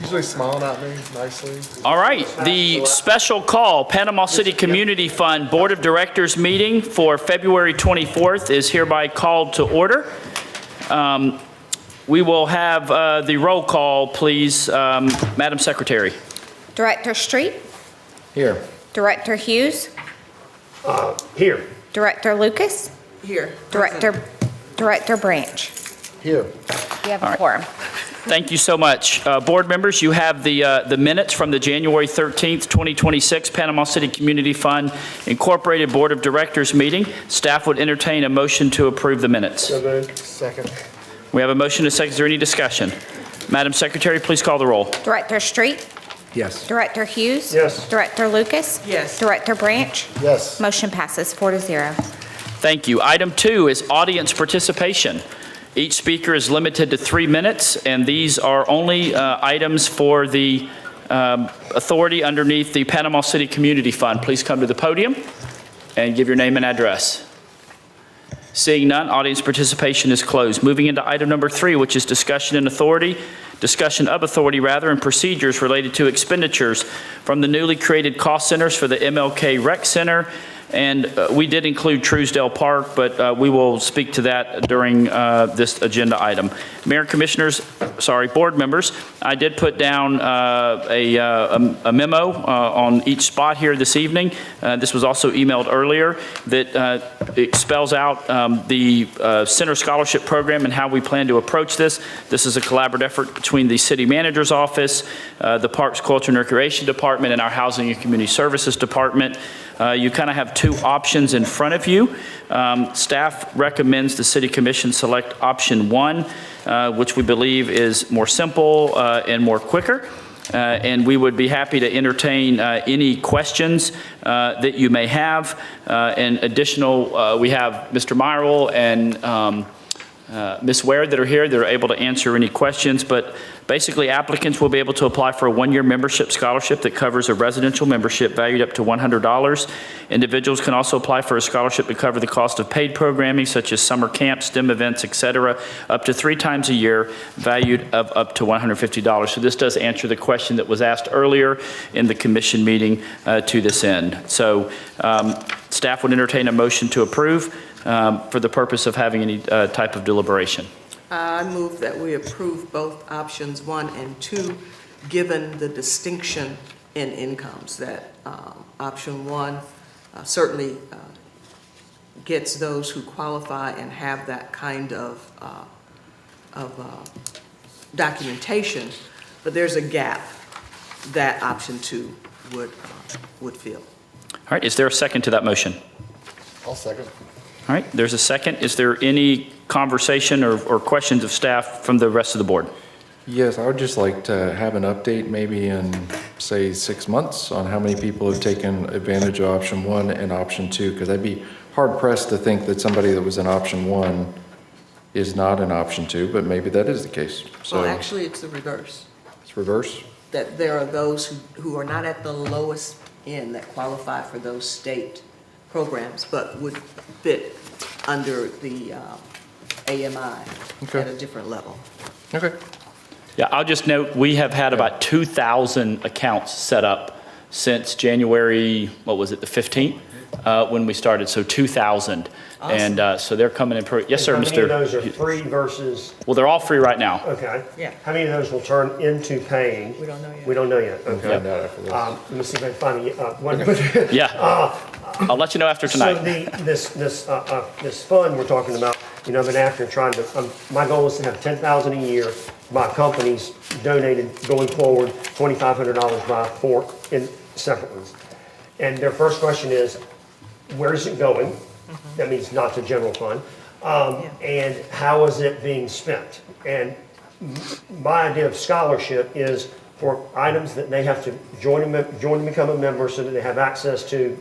He's really smiling at me nicely. All right, the special call Panama City Community Fund Board of Directors meeting for February 24th is hereby called to order. We will have the roll call, please. Madam Secretary. Director Street, Here. Director Hughes, Here. Director Lucas, Here. Director Branch. Here. You have a quorum. Thank you so much. Board members, you have the minutes from the January 13th, 2026 Panama City Community Fund Incorporated Board of Directors meeting. Staff would entertain a motion to approve the minutes. So moved. Second. We have a motion and a second. Is there any discussion? Madam Secretary, please call the roll. Director Street, Yes. Director Hughes. Yes. Director Lucas. Yes. Director Branch. Yes. Motion passes 4-0. Thank you. Item 2 is audience participation. Each speaker is limited to 3 minutes, and these are only items for the authority underneath the Panama City Community Fund. Please come to the podium and give your name and address. Seeing none, audience participation is closed. Moving into item number 3, which is discussion of authority and procedures related to expenditures from the newly created cost centers for the MLK Rec Center. And we did include Truesdale Park, but we will speak to that during this agenda item. Mayor and Commissioners, board members, I did put down a memo on each spot here this evening. This was also emailed earlier that it spells out the Center Scholarship Program and how we plan to approach this. This is a collaborative effort between the City Manager's Office, the Parks, Culture, and Recreation Department, and our Housing and Community Services Department. You kind of have 2 options in front of you. Staff recommends the City Commission select option 1, which we believe is more simple and more quicker. And we would be happy to entertain any questions that you may have. And additional, we have Mr. Myrell and Ms. Ware that are here that are able to answer any questions, but basically applicants will be able to apply for a 1-year membership scholarship that covers a residential membership valued up to $100. Individuals can also apply for a scholarship to cover the cost of paid programming such as summer camps, STEM events, etc., up to 3 times a year, valued of up to $150. So this does answer the question that was asked earlier in the commission meeting to this end. So staff would entertain a motion to approve for the purpose of having any type of deliberation. I move that we approve both options 1 and 2, given the distinction in incomes, that option 1 certainly gets those who qualify and have that kind of documentation, but there's a gap that option 2 would fill. All right, is there a second to that motion? I'll second. All right, there's a second. Is there any conversation or questions of staff from the rest of the board? Yes, I would just like to have an update maybe in, say, 6 months on how many people have taken advantage of option 1 and option 2, because I'd be hard pressed to think that somebody that was in option 1 is not in option 2, but maybe that is the case. So Well, actually, it's the reverse, it's reverse. that there are those who are not at the lowest end that qualify for those state programs, but would fit under the AMI Okay. at a different level. Okay. Yeah, I'll just note, we have had about 2,000 accounts set up since January, what was it, the 15th, when we started, so 2,000. Awesome. And so they're coming in, yes, sir, How Mr. many of those are free versus, Well, they're all free right now. okay. Yeah. How many of those will turn into paying? We don't know yet. We don't know yet, We'll okay. find out after this. Let me see if I can find one. Yeah, I'll let you know after So tonight. this fund we're talking about, you know, I've been after trying to, my goal is to have 10,000 a year by companies donated going forward, $2,500 by 4 in separate ones. And their first question is, where is it going? That means not to general fund. And how is it being spent? And my idea of scholarship is for items that they have to join and become a member so that they have access to,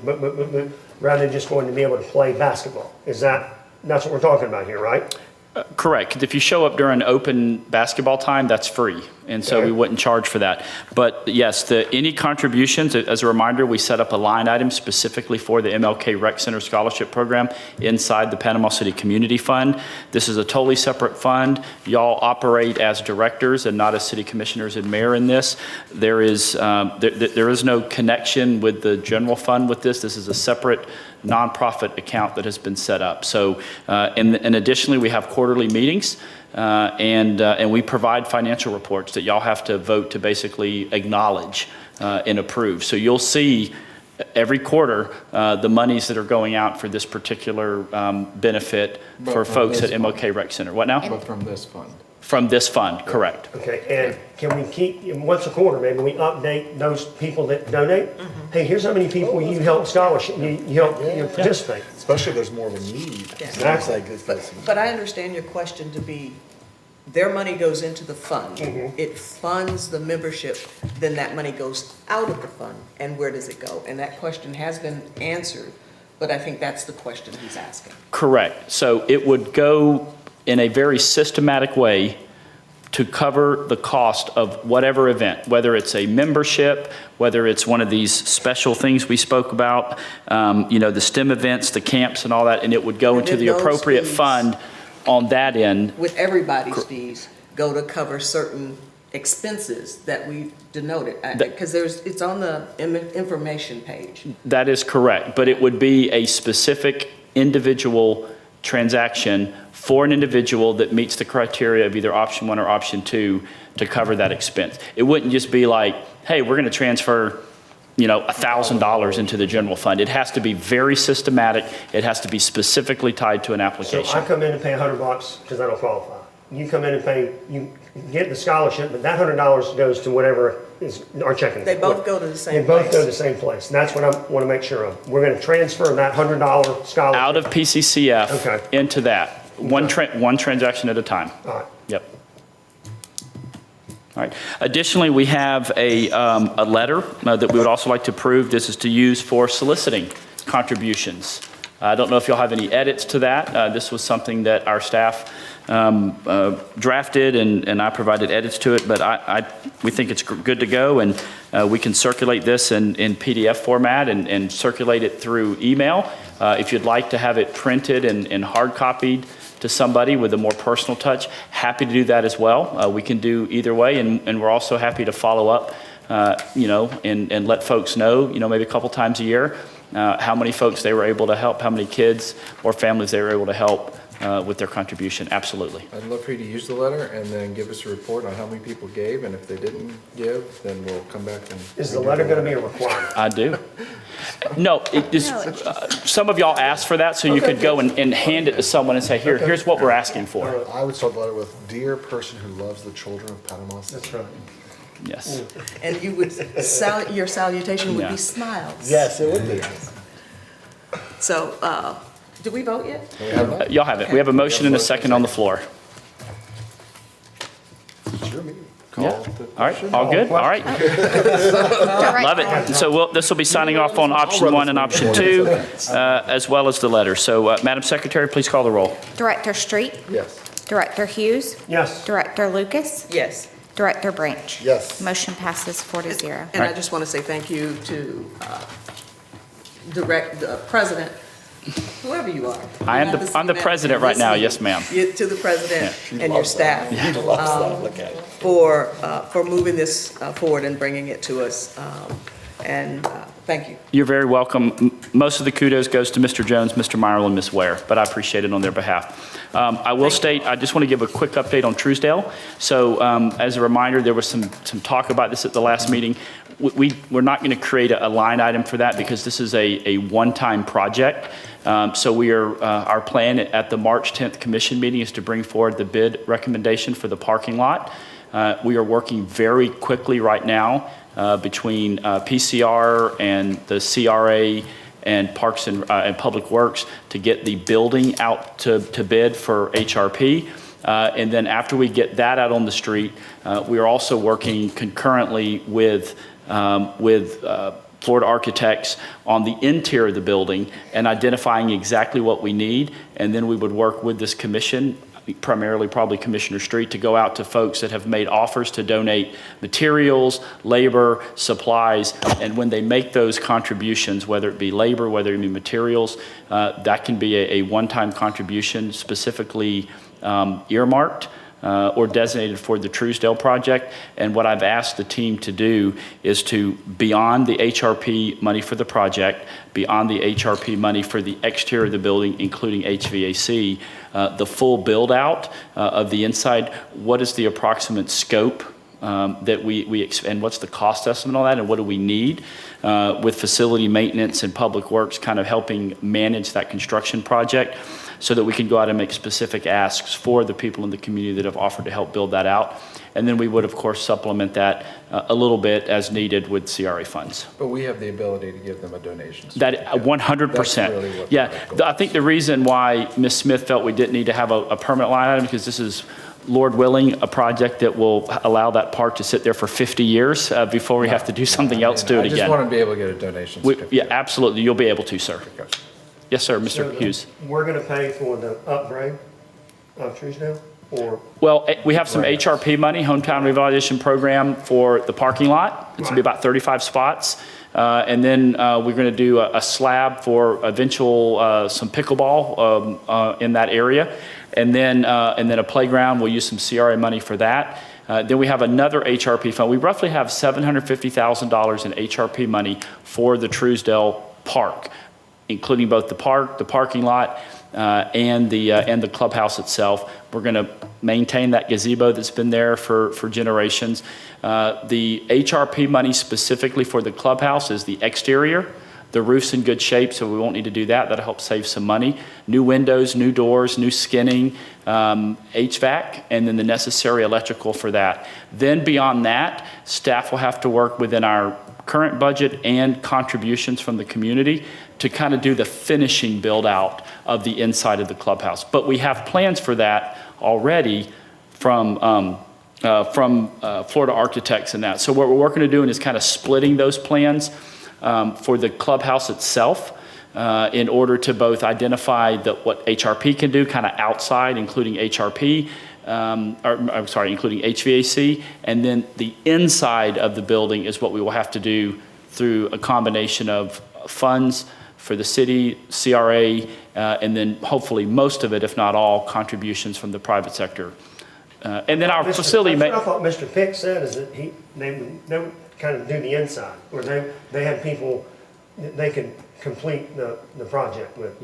rather than just going to be able to play basketball. That's what we're talking about here, right? Correct. If you show up during open basketball time, that's free, and so we wouldn't charge for that. But yes, any contributions, as a reminder, we set up a line item specifically for the MLK Rec Center Scholarship Program inside the Panama City Community Fund. This is a totally separate fund. Y'all operate as directors and not as city commissioners and mayor in this. There is no connection with the general fund with this. This is a separate nonprofit account that has been set up. So, and additionally, we have quarterly meetings, and we provide financial reports that y'all have to vote to basically acknowledge and approve. So you'll see every quarter the monies that are going out for this particular benefit for folks at MLK Rec Center. What now? But from this fund. From this fund, correct. Okay, and can we keep, once a quarter, maybe we update those people that donate? Hey, here's how many people you help scholarship, you help participate. Especially if there's more of a need. Exactly. But I understand your question to be, their money goes into the fund. It funds the membership, then that money goes out of the fund, and where does it go? And that question has been answered, but I think that's the question he's asking. Correct. So it would go in a very systematic way to cover the cost of whatever event, whether it's a membership, whether it's one of these special things we spoke about, the STEM events, the camps and all that, and it would go into the appropriate fund on that end. With everybody's fees, go to cover certain expenses that we denoted, because it's on the information page. That is correct, but it would be a specific individual transaction for an individual that meets the criteria of either option 1 or option 2 to cover that expense. It wouldn't just be like, hey, we're going to transfer, $1,000 into the general fund. It has to be very systematic. It has to be specifically tied to an application. So I come in and pay $100 because I don't qualify. You come in and pay, you get the scholarship, but that $100 goes to whatever is our checking. They both go to the same place. They both go to the same place. And that's what I want to make sure of. We're going to transfer that $100 scholarship. Out of PCCF into that. One transaction at a time. All right. Yep. All right. Additionally, we have a letter that we would also like to approve. This is to use for soliciting contributions. I don't know if you'll have any edits to that. This was something that our staff drafted, and I provided edits to it, but we think it's good to go, and we can circulate this in PDF format and circulate it through email. If you'd like to have it printed and hard copied to somebody with a more personal touch, happy to do that as well. We can do either way, and we're also happy to follow up, and let folks know, maybe a couple times a year, how many folks they were able to help, how many kids or families they were able to help with their contribution. Absolutely. I'd love for you to use the letter and then give us a report on how many people gave, and if they didn't give, then we'll come back and. Is the letter going to be a requirement? I do. No, it is, some of y'all asked for that, so you could go and hand it to someone and say, here's what we're asking for. I would start the letter with, "Dear person who loves the children of Panama City." That's right. Yes. And you would, your salutation would be smiles. Yes, it would be. So, did we vote yet? Y'all have it. We have a motion and a second on the floor. It's your meeting. Yeah. All right, all good? All right. Love it. So this will be signing off on option 1 and option 2, as well as the letter. So, Madam Secretary, please call the roll. Director Street? Yes. Director Hughes? Yes. Director Lucas? Yes. Director Branch? Yes. Motion passes 4-0. And I just want to say thank you to the president, whoever you are. I'm the president right now. Yes, ma'am. To the president and your staff for moving this forward and bringing it to us. And thank you. You're very welcome. Most of the kudos goes to Mr. Jones, Mr. Meyerl, and Ms. Ware, but I appreciate it on their behalf. I will state, I just want to give a quick update on Truesdale. So as a reminder, there was some talk about this at the last meeting. We're not going to create a line item for that because this is a one-time project. So our plan at the March 10th commission meeting is to bring forward the bid recommendation for the parking lot. We are working very quickly right now between PCR and the CRA and Parks and Public Works to get the building out to bid for HRP. And then after we get that out on the street, we are also working concurrently with Florida architects on the interior of the building and identifying exactly what we need. And then we would work with this commission primarily probably Commissioner Street, to go out to folks that have made offers to donate materials, labor, supplies, and when they make those contributions, whether it be labor, whether it be materials, that can be a one-time contribution specifically earmarked or designated for the Truesdale project. And what I've asked the team to do is to, beyond the HRP money for the project, beyond the HRP money for the exterior of the building, including HVAC, the full build out of the inside, what is the approximate scope that we and what's the cost estimate on that, and what do we need with facility maintenance and public works kind of helping manage that construction project, so that we can go out and make specific asks for the people in the community that have offered to help build that out. And then we would, of course, supplement that a little bit as needed with CRA funds. But we have the ability to give them a donation. That 100%. That's really what Yeah, I think the reason why Ms. Smith felt we didn't need to have a permanent line item, because this is, Lord willing, a project that will allow that park to sit there for 50 years before we have to do something else to it again. I just want to be able to get a donation certificate. Yeah, absolutely. You'll be able to, sir. Yes, sir, Mr. Hughes. We're going to pay for the upgrade of Truesdale, or? Well, we have some HRP money, Hometown Revitalization Program, for the parking lot. It's going to be about 35 spots. And then we're going to do a slab for eventual some pickleball in that area. And then a playground. We'll use some CRA money for that. Then we have another HRP fund. We roughly have $750,000 in HRP money for the Truesdale Park, including both the park, the parking lot, and the clubhouse itself. We're going to maintain that gazebo that's been there for generations. The HRP money specifically for the clubhouse is the exterior. The roof's in good shape, so we won't need to do that. That'll help save some money. New windows, new doors, new skinning, HVAC, and then the necessary electrical for that. Then beyond that, staff will have to work within our current budget and contributions from the community to kind of do the finishing build out of the inside of the clubhouse. But we have plans for that already from Florida Architects and that. So what we're working on doing is kind of splitting those plans for the clubhouse itself in order to both identify what HRP can do kind of outside, including HRP, including HVAC, and then the inside of the building is what we will have to do through a combination of funds for the city, CRA, and then hopefully most of it, if not all, contributions from the private sector. And then our facility... What I thought Mr. Pick said is that they would kind of do the inside, where they had people that they could complete the project with,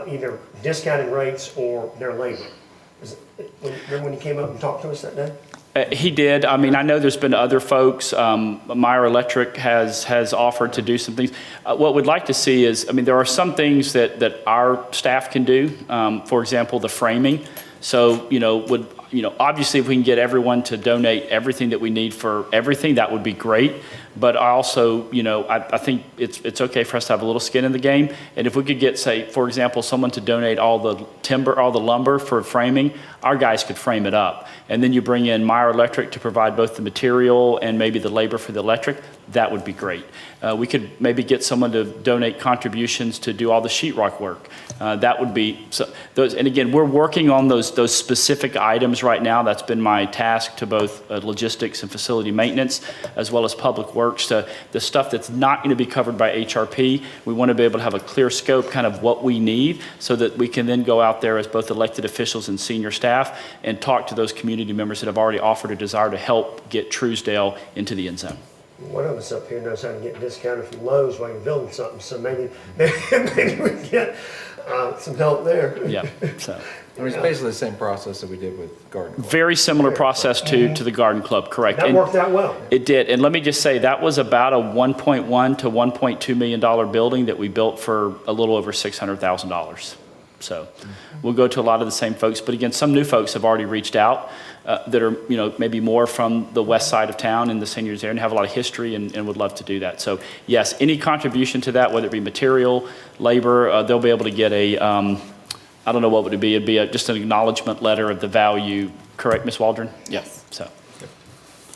either discounted rates or their labor. Remember when he came up and talked to us that day? He did. I mean, I know there's been other folks. Meyer Electric has offered to do some things. What we'd like to see is, I mean, there are some things that our staff can do. For example, the framing. So, obviously if we can get everyone to donate everything that we need for everything, that would be great. But I also, I think it's okay for us to have a little skin in the game. And if we could get, say, for example, someone to donate all the timber, all the lumber for framing, our guys could frame it up. And then you bring in Meyer Electric to provide both the material and maybe the labor for the electric, that would be great. We could maybe get someone to donate contributions to do all the sheetrock work. That would be, those. And again, we're working on those specific items right now. That's been my task to both logistics and facility maintenance, as well as public works. To the stuff that's not going to be covered by HRP, we want to be able to have a clear scope, kind of what we need, so that we can then go out there as both elected officials and senior staff and talk to those community members that have already offered a desire to help get Truesdale into the end zone. One of us up here knows how to get discounted from Lowe's while you're building something, so maybe we can get some help there. Yeah. So. I mean, it's basically the same process that we did with Garden Club. Very similar process to the Garden Club, correct. That worked out well. It did. And let me just say, that was about a $1.1 to $1.2 million building that we built for a little over $600,000. So we'll go to a lot of the same folks. But again, some new folks have already reached out that are, maybe more from the west side of town and the seniors there and have a lot of history and would love to do that. So yes, any contribution to that, whether it be material, labor, they'll be able to get a, I don't know what would it be. It'd be just an acknowledgement letter of the value. Correct, Ms. Waldron? Yes. So,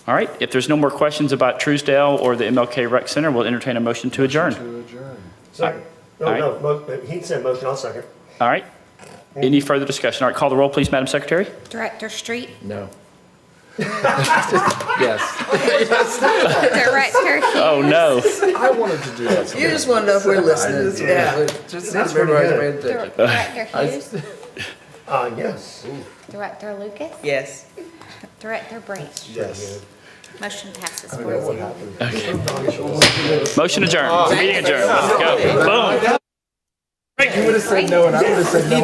all right. If there's no more questions about Truesdale or the MLK Rec Center, we'll entertain a motion to adjourn. Second. No, he said motion, I'll second. All right. Any further discussion? All right, call the roll, please, Madam Secretary. Director Street? No. Yes. Director Hughes? Oh, no. I wanted to do that. You just want to know if we're listening. Yeah. Just That's if everybody's pretty paying attention. Director Hughes? Yes. Director Lucas? Yes. Director Branch? Yes. Motion passes 4-0. Motion adjourned. Meeting adjourned. Let's go. Boom. You would have said no, and I would have said no.